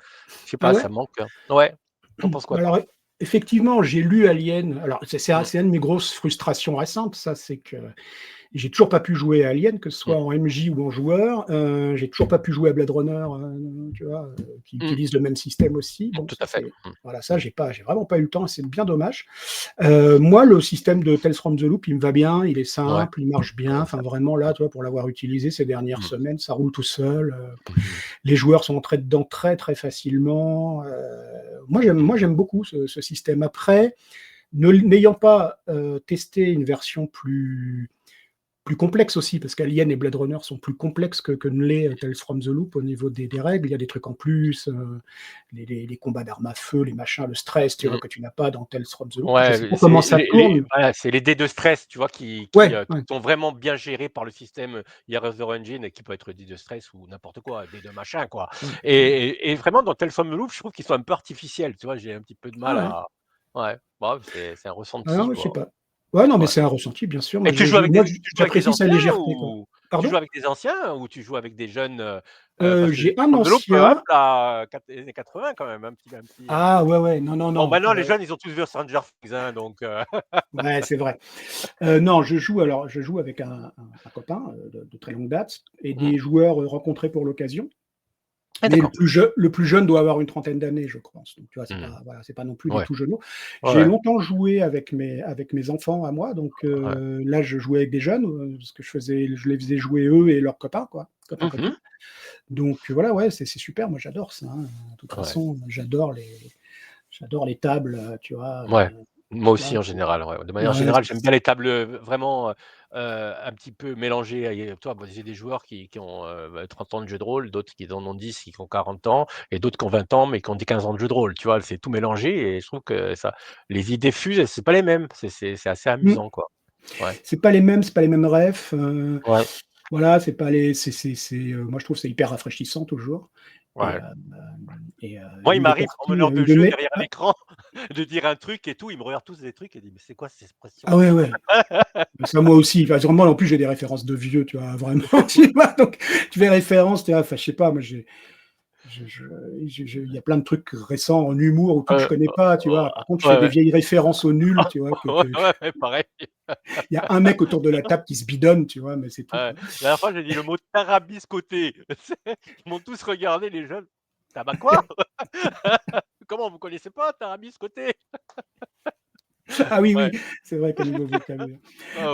Speaker 1: sais
Speaker 2: Ah
Speaker 1: pas, ça
Speaker 2: ouais?
Speaker 1: manque, ouais. Tu en penses quoi
Speaker 2: Alors,
Speaker 1: toi?
Speaker 2: effectivement, j'ai lu Alien. Alors,
Speaker 1: Mmh.
Speaker 2: c'est une de mes grosses frustrations récentes, ça, c'est que j'ai toujours pas pu jouer à Alien, que ce soit
Speaker 1: Mmh.
Speaker 2: en MJ ou en joueur. J'ai toujours pas pu jouer à Blade Runner, tu vois, qui
Speaker 1: Mmh.
Speaker 2: utilise le même système aussi. Bon,
Speaker 1: Tout
Speaker 2: ça
Speaker 1: à fait.
Speaker 2: c'est
Speaker 1: Mmh.
Speaker 2: voilà, ça
Speaker 1: Mmh.
Speaker 2: j'ai vraiment pas eu le temps et c'est bien dommage. Moi, le système de Tales from the Loop, il me va bien, il est
Speaker 1: Ouais.
Speaker 2: simple, il marche bien.
Speaker 1: Ouais,
Speaker 2: Enfin,
Speaker 1: ça
Speaker 2: vraiment là, tu vois, pour l'avoir utilisé ces dernières
Speaker 1: mmh.
Speaker 2: semaines, ça roule tout seul.
Speaker 1: Mmh mh.
Speaker 2: Les joueurs sont entrés dedans très, très facilement.
Speaker 1: Mmh.
Speaker 2: Moi, j'aime beaucoup ce système. Après, n'ayant pas testé une version plus complexe aussi, parce qu'Alien et Blade Runner sont plus complexes que ne l'est Tales from the Loop au niveau des règles. Il y a des trucs en plus, les combats d'armes à feu, les machins, le stress, tu vois,
Speaker 1: Mmh.
Speaker 2: que tu n'as pas dans Tales from the Loop. Je sais
Speaker 1: Ouais,
Speaker 2: pas comment
Speaker 1: c'est
Speaker 2: ça tourne.
Speaker 1: les dés de stress, tu vois,
Speaker 2: Ouais, ouais.
Speaker 1: qui sont vraiment bien gérés par le système, Heroes Engine, qui peut être dés de stress ou n'importe quoi, dés de machin, quoi.
Speaker 2: Ouais, ouais.
Speaker 1: Et vraiment dans Tales from the Loop, je trouve qu'ils sont un peu artificiels, tu vois? J'ai un petit peu de
Speaker 2: Ah
Speaker 1: mal
Speaker 2: ouais.
Speaker 1: à ouais, bah, c'est un
Speaker 2: Ah
Speaker 1: ressenti,
Speaker 2: non, je sais
Speaker 1: quoi.
Speaker 2: pas. Ouais, non, mais
Speaker 1: Ouais.
Speaker 2: c'est un ressenti, bien sûr.
Speaker 1: Et
Speaker 2: Moi,
Speaker 1: tu joues avec des
Speaker 2: j'apprécie sa
Speaker 1: anciens
Speaker 2: légèreté, quoi.
Speaker 1: ou tu joues
Speaker 2: Pardon?
Speaker 1: avec des anciens ou tu joues avec des jeunes, parce que
Speaker 2: J'ai un
Speaker 1: From the Loop, hop
Speaker 2: ancien.
Speaker 1: là, années 80 quand même, un petit,
Speaker 2: Ah ouais, ouais, non, non,
Speaker 1: bon
Speaker 2: non,
Speaker 1: maintenant les jeunes, ils ont tous vu Stranger Things, hein, donc
Speaker 2: ouais, c'est vrai. Non, je joue avec un copain, de très longue date et
Speaker 1: mmh.
Speaker 2: des joueurs, rencontrés pour l'occasion.
Speaker 1: Ah
Speaker 2: Mais
Speaker 1: d'accord.
Speaker 2: le plus jeune doit avoir une trentaine d'années, je pense. Donc tu vois, c'est
Speaker 1: Mmh.
Speaker 2: pas voilà, c'est pas non plus des
Speaker 1: Ouais.
Speaker 2: tout jeunes.
Speaker 1: Ouais,
Speaker 2: J'ai
Speaker 1: ouais.
Speaker 2: longtemps joué avec mes enfants à moi, donc
Speaker 1: Ouais.
Speaker 2: là, je jouais avec des jeunes, parce que je les faisais jouer eux et leurs copains, quoi, copains,
Speaker 1: Mmh mh.
Speaker 2: copines. Donc voilà, ouais, c'est super, moi j'adore ça, hein. De toute
Speaker 1: Ouais.
Speaker 2: façon, j'adore les tables, tu vois,
Speaker 1: Ouais. Moi
Speaker 2: là,
Speaker 1: aussi en général, ouais. De manière
Speaker 2: ouais,
Speaker 1: générale, j'aime bien les tables, vraiment, un petit peu mélangées et toi, bah, j'ai des joueurs qui ont, 30 ans de jeu de rôle, d'autres qui en ont 10, qui ont 40 ans et d'autres qui ont 20 ans, mais qui ont 15 ans de jeu de rôle, tu vois? C'est tout mélangé et je trouve que ça les idées fusent et c'est pas les mêmes. C'est assez
Speaker 2: mmh,
Speaker 1: amusant, quoi. Ouais.
Speaker 2: c'est pas les mêmes refs,
Speaker 1: Ouais.
Speaker 2: voilà, c'est pas les moi je trouve c'est hyper rafraîchissant toujours et
Speaker 1: Ouais. Moi, il
Speaker 2: une des
Speaker 1: m'arrive en
Speaker 2: parties,
Speaker 1: meneur de
Speaker 2: une de
Speaker 1: jeu
Speaker 2: mes
Speaker 1: derrière l'écran de dire un truc et tout, ils me regardent tous des trucs et disent: «Mais c'est quoi ces expressions?»
Speaker 2: ah ouais, ouais, bah, ça moi aussi, enfin vraiment en plus j'ai des références de vieux, tu vois? Vraiment, tu vois? Donc tu fais référence, tu vois? Enfin je sais pas, moi je il y a plein de trucs récents en humour ou tout que je
Speaker 1: Heu,
Speaker 2: connais pas, tu vois? Par contre, je fais
Speaker 1: ouais,
Speaker 2: des
Speaker 1: ouais.
Speaker 2: vieilles références aux nuls, tu vois?
Speaker 1: Ouais, ouais, ouais, pareil.
Speaker 2: Il y a un mec autour de la table qui se bidonne, tu vois? Mais c'est tout,
Speaker 1: Ouais.
Speaker 2: quoi.
Speaker 1: La dernière fois, j'ai dit le mot tarabiscoté. Ils m'ont tous regardé les jeunes. «Tabac quoi? Comment vous connaissez pas tarabiscoté?»
Speaker 2: Ah oui, oui,
Speaker 1: Ouais,
Speaker 2: c'est vrai qu'au niveau vocabulaire.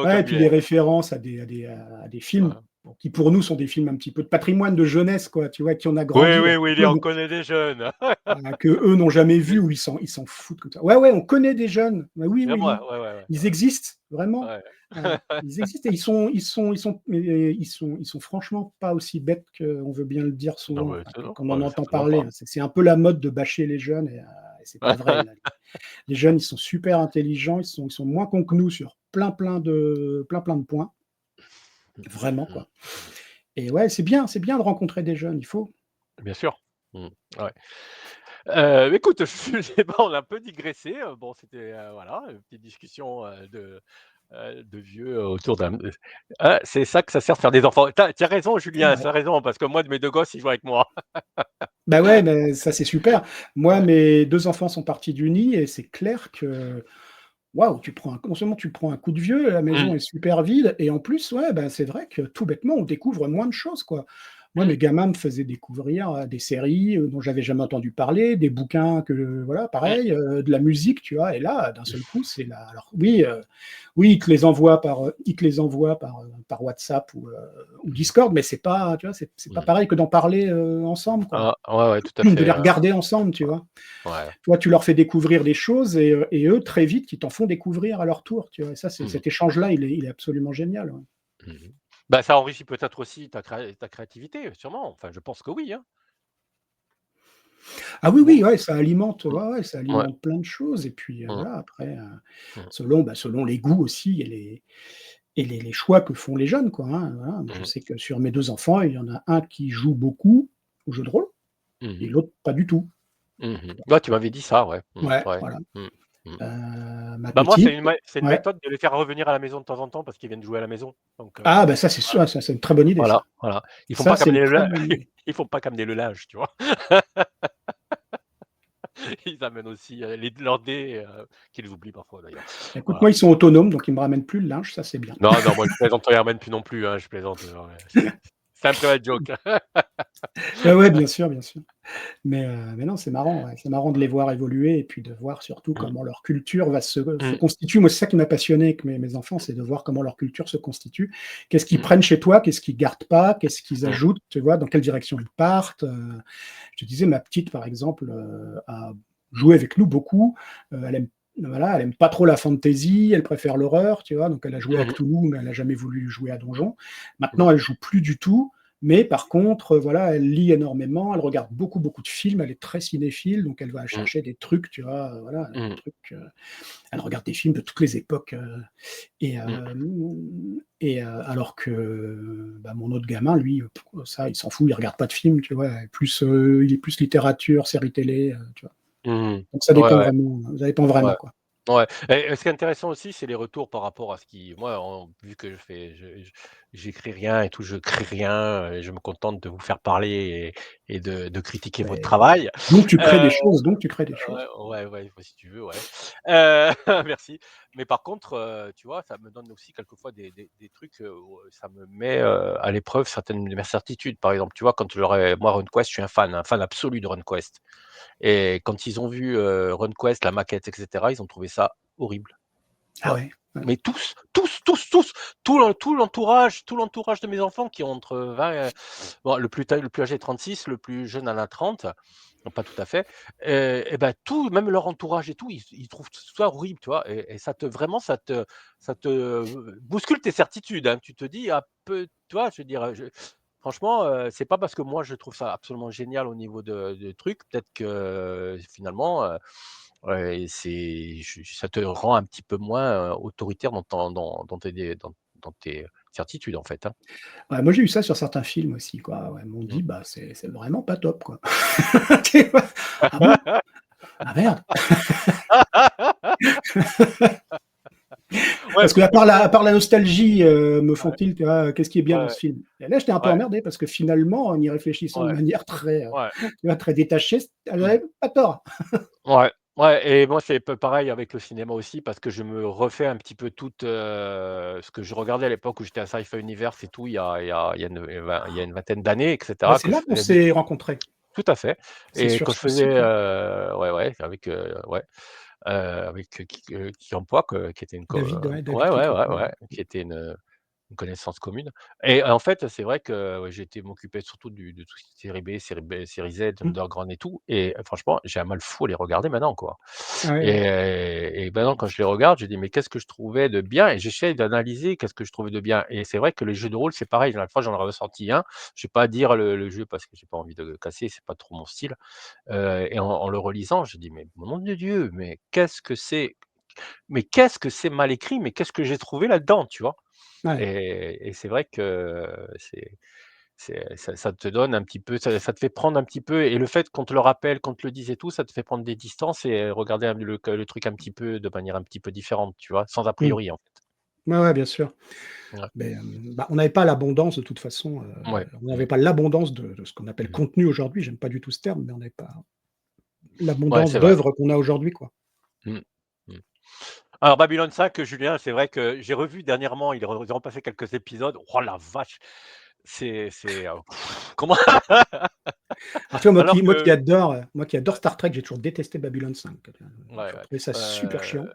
Speaker 2: Ouais et puis les
Speaker 1: vocabulaire.
Speaker 2: références à des films,
Speaker 1: Ouais.
Speaker 2: bon, qui pour nous sont des films un petit peu de patrimoine de jeunesse quoi, tu vois? Qui on a
Speaker 1: Oui,
Speaker 2: grandi
Speaker 1: oui,
Speaker 2: alors
Speaker 1: oui,
Speaker 2: qu'eux
Speaker 1: on
Speaker 2: n'ont
Speaker 1: connaît des jeunes.
Speaker 2: qu'eux n'ont jamais
Speaker 1: Mais
Speaker 2: vu ou ils s'en foutent comme ça. Ouais, ouais, on connaît des jeunes. Bah, oui,
Speaker 1: mais
Speaker 2: oui,
Speaker 1: moi,
Speaker 2: oui.
Speaker 1: ouais, ouais, ouais,
Speaker 2: Ils
Speaker 1: ouais,
Speaker 2: existent, vraiment.
Speaker 1: ouais.
Speaker 2: Ils existent et ils sont franchement pas aussi bêtes qu'on veut bien le dire
Speaker 1: Non,
Speaker 2: souvent,
Speaker 1: mais
Speaker 2: enfin,
Speaker 1: non,
Speaker 2: qu'on en entend
Speaker 1: certainement
Speaker 2: parler,
Speaker 1: pas.
Speaker 2: hein. C'est un peu la mode de bâcher les jeunes et c'est pas vrai, là. Les jeunes, ils sont super intelligents, ils sont moins cons que nous sur plein de points, vraiment,
Speaker 1: Mmh.
Speaker 2: quoi. Et ouais, c'est bien de rencontrer des jeunes, il faut.
Speaker 1: Bien sûr. Mmh. Ouais. Écoute, je sais pas, on a un peu digressé, bon, c'était, voilà, une petite discussion, de vieux, autour d'un c'est ça que ça sert de faire des enfants. Tu as raison
Speaker 2: C'est
Speaker 1: Julien, tu
Speaker 2: vrai.
Speaker 1: as raison parce que moi de mes 2 gosses, ils jouent avec moi.
Speaker 2: Bah, ouais, mais ça, c'est super. Moi,
Speaker 1: Ouais.
Speaker 2: mes 2 enfants sont partis du nid et c'est clair que, waouh, non seulement tu prends un coup de vieux, la
Speaker 1: Mmh.
Speaker 2: maison est super vide et en plus, ouais, bah, c'est vrai que tout bêtement, on découvre moins de choses, quoi. Moi,
Speaker 1: Mmh.
Speaker 2: mes gamins me faisaient découvrir, des séries, dont j'avais jamais entendu parler, des bouquins que voilà,
Speaker 1: Mmh.
Speaker 2: pareil, de la musique, tu vois? Et là, d'un seul coup, c'est la alors oui, oui, ils te les envoient par WhatsApp ou
Speaker 1: Mmh.
Speaker 2: Discord, mais c'est pas, tu vois, c'est pas
Speaker 1: Mmh.
Speaker 2: pareil que d'en parler, ensemble, quoi.
Speaker 1: Ah, ouais, ouais, tout à
Speaker 2: De
Speaker 1: fait,
Speaker 2: les regarder ensemble, tu vois?
Speaker 1: ouais.
Speaker 2: Toi, tu leur fais découvrir des choses et eux, très vite, ils t'en font découvrir à leur tour, tu vois? Et ça, c'est
Speaker 1: Mmh.
Speaker 2: cet échange-là, il est absolument génial, ouais.
Speaker 1: Mmh. Bah, ça enrichit peut-être aussi ta créativité, sûrement. Enfin, je pense que oui, hein?
Speaker 2: Ah oui, oui,
Speaker 1: Non?
Speaker 2: ouais, ça alimente,
Speaker 1: Mmh.
Speaker 2: ouais, ouais, ça
Speaker 1: Ouais.
Speaker 2: alimente plein de choses et puis,
Speaker 1: Mmh.
Speaker 2: voilà, après,
Speaker 1: Mmh.
Speaker 2: selon les goûts aussi et les choix que font les jeunes, quoi, hein, voilà. Moi, je
Speaker 1: Mmh.
Speaker 2: sais que sur mes 2 enfants, il y en a un qui joue beaucoup aux jeux de rôle et
Speaker 1: Mmh.
Speaker 2: l'autre pas du tout.
Speaker 1: Mmh. Ouais, tu m'avais dit ça, ouais. Mmh,
Speaker 2: Ouais,
Speaker 1: ouais.
Speaker 2: voilà.
Speaker 1: Mmh. Mmh.
Speaker 2: Ma
Speaker 1: Bah, moi,
Speaker 2: petite
Speaker 1: c'est une
Speaker 2: ouais.
Speaker 1: méthode de les faire revenir à la maison de temps en temps parce qu'ils viennent jouer à la maison. Donc,
Speaker 2: Ah bah, ça, c'est
Speaker 1: voilà,
Speaker 2: sûr, ça, c'est une très bonne idée, ça.
Speaker 1: voilà.
Speaker 2: Ça, c'est une très bonne idée.
Speaker 1: Ils font pas qu'amener le linge, tu vois? Ils amènent aussi, leurs dés, qu'ils oublient parfois d'ailleurs.
Speaker 2: Écoute,
Speaker 1: Voilà.
Speaker 2: moi, ils sont autonomes, donc ils me ramènent plus le linge, ça, c'est bien.
Speaker 1: Non, non, moi je plaisante, on les ramène plus non plus, hein, je plaisante, ouais, c'est un private joke.
Speaker 2: Ouais, ouais, bien sûr, bien sûr. Mais non, c'est marrant, ouais, c'est marrant de les voir évoluer et puis de voir surtout
Speaker 1: Mmh,
Speaker 2: comment leur culture va se
Speaker 1: mmh,
Speaker 2: constitue. Moi, c'est ça qui m'a passionné avec mes enfants, c'est de voir comment leur culture se constitue. Qu'est-ce qu'ils
Speaker 1: mmh,
Speaker 2: prennent chez toi? Qu'est-ce qu'ils gardent pas? Qu'est-ce qu'ils
Speaker 1: mmh,
Speaker 2: ajoutent? Tu vois? Dans quelle direction ils partent? Je te disais, ma petite, par exemple, a joué avec nous beaucoup. Elle aime voilà, elle aime pas trop la fantasy, elle préfère l'horreur, tu vois? Donc elle a joué à
Speaker 1: mmh
Speaker 2: Cthulhu, mais elle a jamais voulu jouer à Donjon.
Speaker 1: mh,
Speaker 2: Maintenant, elle joue plus du tout, mais par contre, voilà, elle lit énormément, elle regarde beaucoup, beaucoup de films, elle est très cinéphile, donc elle va
Speaker 1: mmh,
Speaker 2: chercher des trucs, tu vois? Voilà, des
Speaker 1: mmh,
Speaker 2: trucs, elle regarde des films de toutes les époques, et
Speaker 1: mmh,
Speaker 2: alors que, bah, mon autre gamin, lui, ça, il s'en fout, il regarde pas de films, tu vois? Il est plus littérature, séries télé, tu vois?
Speaker 1: mmh.
Speaker 2: Donc ça
Speaker 1: Ouais,
Speaker 2: dépend
Speaker 1: ouais,
Speaker 2: vraiment,
Speaker 1: ouais.
Speaker 2: quoi.
Speaker 1: Ouais et ce qui est intéressant aussi, c'est les retours par rapport à ce qui moi, vu que j'écris rien et tout, je crée rien, et je me contente de vous faire parler et de critiquer votre
Speaker 2: Et
Speaker 1: travail.
Speaker 2: donc tu crées des
Speaker 1: Heu,
Speaker 2: choses, donc tu crées des choses.
Speaker 1: ouais, si tu veux, ouais. Heu, merci. Mais par contre, tu vois, ça me donne aussi quelquefois des trucs, où ça me met, à l'épreuve certaines de mes certitudes. Par exemple, tu vois, quand j'aurais moi, RunQuest, je suis un fan absolu de RunQuest. Et quand ils ont vu, RunQuest, la maquette et cetera, ils ont trouvé ça horrible, tu
Speaker 2: Ah
Speaker 1: vois?
Speaker 2: ouais? Ouais.
Speaker 1: Mais tous, tous, tous, tous, tout l'entourage de mes enfants qui ont entre 20, bon le plus âgé 36, le plus jeune en a 30, non pas tout à fait, et bah, tout, même leur entourage et tout, ils trouvent ça horrible, tu vois? Et ça te vraiment ça te, bouscule tes certitudes, hein. Tu te dis: «Ah peu» tu vois? Je veux dire, franchement, c'est pas parce que moi je trouve ça absolument génial au niveau de trucs, peut-être que finalement, ouais, ça te rend un petit peu moins, autoritaire dans tes certitudes, en fait, hein.
Speaker 2: Ouais, moi j'ai eu ça sur certains films aussi, quoi. Ouais, ils m'ont
Speaker 1: Mmh.
Speaker 2: dit: «Bah, c'est vraiment pas top, quoi». Tu vois? «Ah bon? Ah merde!»
Speaker 1: Ouais,
Speaker 2: Parce qu'à part la nostalgie, me
Speaker 1: ouais,
Speaker 2: font-ils, tu vois? Qu'est-ce qui est bien dans
Speaker 1: ouais,
Speaker 2: ce film? Et là, j'étais un peu
Speaker 1: ouais,
Speaker 2: emmerdé parce que finalement, en y réfléchissant de
Speaker 1: ouais,
Speaker 2: manière très,
Speaker 1: ouais.
Speaker 2: tu vois, très détachée, elle
Speaker 1: Mmh.
Speaker 2: avait pas tort.
Speaker 1: Ouais, ouais et moi, c'est un peu pareil avec le cinéma aussi parce que je me refais un petit peu tout, ce que je regardais à l'époque où j'étais à Sci-Fi Universe et tout, il y a une vingtaine d'années et
Speaker 2: Bah,
Speaker 1: cetera
Speaker 2: c'est
Speaker 1: que je
Speaker 2: là qu'on
Speaker 1: faisais
Speaker 2: s'est rencontrés.
Speaker 1: tout à fait
Speaker 2: C'est
Speaker 1: et
Speaker 2: sur
Speaker 1: quand je
Speaker 2: ce
Speaker 1: faisais,
Speaker 2: site-là.
Speaker 1: ouais, ouais, avec, Guy Emploi qui était une co
Speaker 2: David
Speaker 1: ouais, ouais, ouais,
Speaker 2: Kikempo,
Speaker 1: ouais,
Speaker 2: ouais.
Speaker 1: qui était une connaissance commune et en fait, c'est vrai que, ouais, j'ai été m'occuper surtout de tout ce qui est série B, série Z,
Speaker 2: Mmh.
Speaker 1: Underground et tout et franchement, j'ai un mal fou à les regarder maintenant, quoi
Speaker 2: Ouais, ouais.
Speaker 1: et maintenant quand je les regarde, je dis: «Mais qu'est-ce que je trouvais de bien?» et j'essaie d'analyser qu'est-ce que je trouvais de bien et c'est vrai que les jeux de rôle, c'est pareil. La dernière fois, j'en ai ressorti un. Je vais pas dire le jeu parce que j'ai pas envie de le casser, c'est pas trop mon style, et en le relisant, je dis: «Mais mon nom de Dieu, qu'est-ce que c'est mal écrit, mais qu'est-ce que j'ai trouvé là-dedans?» tu vois?
Speaker 2: Ouais.
Speaker 1: Et c'est vrai que ça te donne un petit peu ça te fait prendre un petit peu et le fait qu'on te le rappelle, qu'on te le dise et tout, ça te fait prendre des distances et regarder le truc un petit peu de manière un petit peu différente, tu vois? Sans a
Speaker 2: Mmh.
Speaker 1: priori, en fait.
Speaker 2: Ouais, ouais, bien sûr.
Speaker 1: Ouais.
Speaker 2: Mais, bah, on n'avait pas l'abondance de toute façon,
Speaker 1: Ouais.
Speaker 2: on
Speaker 1: Mmh.
Speaker 2: n'avait pas l'abondance de ce qu'on appelle
Speaker 1: Mmh.
Speaker 2: contenu aujourd'hui. J'aime pas du tout ce terme, mais on n'avait pas
Speaker 1: Ouais,
Speaker 2: l'abondance
Speaker 1: c'est vrai.
Speaker 2: d'œuvres qu'on a aujourd'hui, quoi.
Speaker 1: Mmh. Mmh. Alors Babylone 5, Julien, c'est vrai que j'ai revu dernièrement, ils ont repassé quelques épisodes. Oh la vache! C'est, comment
Speaker 2: Alors tu vois,
Speaker 1: alors que
Speaker 2: moi qui adore Star Trek, j'ai toujours détesté Babylone 5. J'ai
Speaker 1: ouais,
Speaker 2: toujours
Speaker 1: ouais.
Speaker 2: trouvé ça super chiant.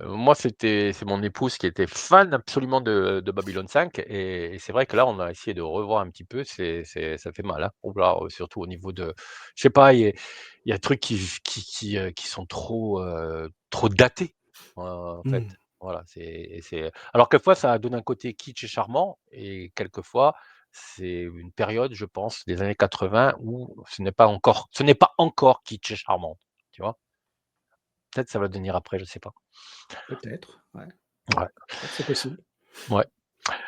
Speaker 1: Moi, c'est mon épouse qui était fan absolument de Babylone 5 et c'est vrai que là, on a essayé de revoir un petit peu, ça fait mal, hein. Ouh là, surtout au niveau de je sais pas, il y a des trucs qui sont trop datés, en
Speaker 2: Mmh.
Speaker 1: fait. Voilà, c'est alors quelquefois, ça donne un côté kitsch et charmant et quelquefois, c'est une période, je pense, des années 80 où ce n'est pas encore kitsch et charmant, tu vois? Peut-être ça va devenir après, je sais pas.
Speaker 2: Peut-être, ouais.
Speaker 1: Ouais,
Speaker 2: Peut-être, c'est possible.
Speaker 1: ouais.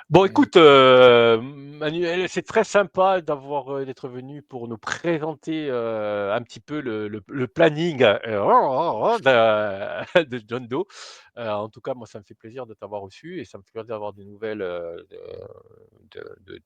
Speaker 1: Bon
Speaker 2: Et
Speaker 1: écoute, Manuel, c'est très sympa d'avoir, d'être venu pour nous présenter, un petit peu le planning, de John Doe. En tout cas, moi, ça me fait plaisir de t'avoir reçu et ça me fait plaisir d'avoir des nouvelles, de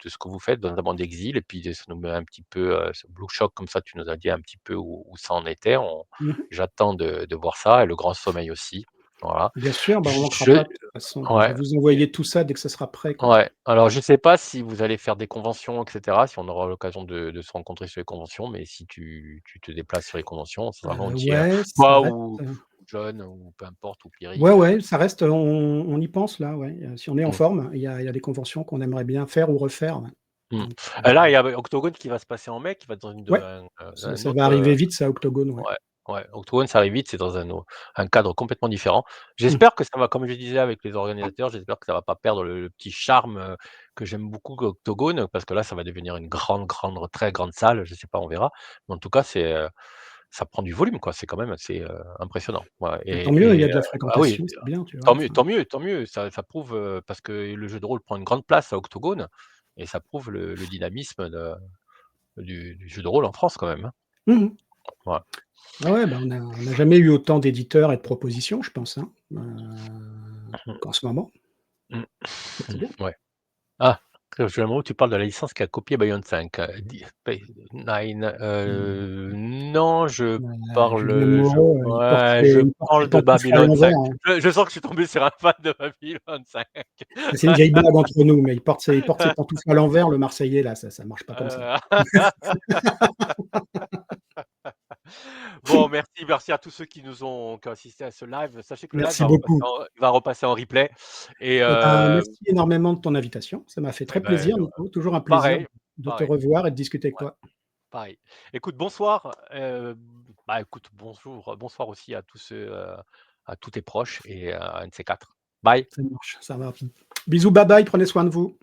Speaker 1: ce que vous faites, notamment d'Exil et puis ça nous met un petit peu, ce Blue Shock comme ça, tu nous as dit un petit peu où ça en était.
Speaker 2: mmh
Speaker 1: J'attends de voir ça et le Grand Sommeil aussi. Voilà.
Speaker 2: Bien sûr, bah, on manquera
Speaker 1: Je
Speaker 2: pas de toute façon. Je vais
Speaker 1: ouais.
Speaker 2: vous envoyer tout ça dès que ça sera prêt, quoi.
Speaker 1: Ouais, alors je sais pas si vous allez faire des conventions et cetera, si on aura l'occasion de se rencontrer sur les conventions, mais si tu te déplaces sur les conventions, ça sera volontiers, hein.
Speaker 2: Ouais, ça
Speaker 1: Toi
Speaker 2: reste,
Speaker 1: ou John ou peu importe ou
Speaker 2: ouais,
Speaker 1: Pierrick,
Speaker 2: ouais, ça reste, on y pense là, ouais, si on est en
Speaker 1: mmh,
Speaker 2: forme, il y a des conventions qu'on aimerait bien faire ou refaire, ouais.
Speaker 1: mmh.
Speaker 2: Donc
Speaker 1: Là, il y a Octogone qui va se passer en mai, qui va être dans
Speaker 2: ouais,
Speaker 1: un
Speaker 2: ça va
Speaker 1: autre,
Speaker 2: arriver vite ça, Octogone, ouais.
Speaker 1: ouais, ouais, Octogone, ça arrive vite, c'est dans un cadre complètement différent.
Speaker 2: Mmh.
Speaker 1: J'espère que ça va, comme je disais avec les organisateurs, j'espère que ça va pas perdre le petit charme, que j'aime beaucoup Octogone, parce que là, ça va devenir une très grande salle, je sais pas, on verra. Mais en tout cas, ça prend du volume, quoi, c'est quand même assez, impressionnant. Ouais
Speaker 2: Bah, tant mieux, il y a de la
Speaker 1: ah oui,
Speaker 2: fréquentation, c'est bien, tu vois? Enfin,
Speaker 1: tant mieux, ça prouve, parce que le jeu de rôle prend une grande place à Octogone et ça prouve le dynamisme du jeu de rôle en France quand même, hein.
Speaker 2: mmh mh.
Speaker 1: Ouais.
Speaker 2: Ouais, ouais, bah, on n'a jamais eu autant d'éditeurs et de propositions, je pense, hein, qu'en ce moment,
Speaker 1: Mmh.
Speaker 2: donc c'est bien.
Speaker 1: Ouais. Ah, je moment où tu parles de la licence qui a copié Bayonne 5, di Bay 9,
Speaker 2: Mmh.
Speaker 1: non,
Speaker 2: Julien Moreau,
Speaker 1: je
Speaker 2: il porte ses
Speaker 1: parle de
Speaker 2: pantoufles à
Speaker 1: Babylone
Speaker 2: l'envers,
Speaker 1: 5.
Speaker 2: hein.
Speaker 1: Je sens que je suis tombé sur un fan de Babylone 5.
Speaker 2: C'est une vieille blague entre nous, mais il porte ses pantoufles à l'envers, le Marseillais là, ça marche pas comme ça.
Speaker 1: Heu, bon, merci à tous ceux qui ont assisté à ce live. Sachez que le live
Speaker 2: Merci beaucoup.
Speaker 1: va repasser en replay et
Speaker 2: Et ben, merci énormément de ton invitation. Ça m'a fait
Speaker 1: et
Speaker 2: très
Speaker 1: ben,
Speaker 2: plaisir, Nico, toujours un plaisir
Speaker 1: pareil,
Speaker 2: de te
Speaker 1: pareil.
Speaker 2: revoir et de discuter avec
Speaker 1: Ouais.
Speaker 2: toi.
Speaker 1: Pareil. Écoute, bonsoir, bah, écoute, bonsoir aussi à tous à tous tes proches et à un de ces 4. Bye.
Speaker 2: Ça marche, ça va. Bisous, bye bye, prenez soin de vous.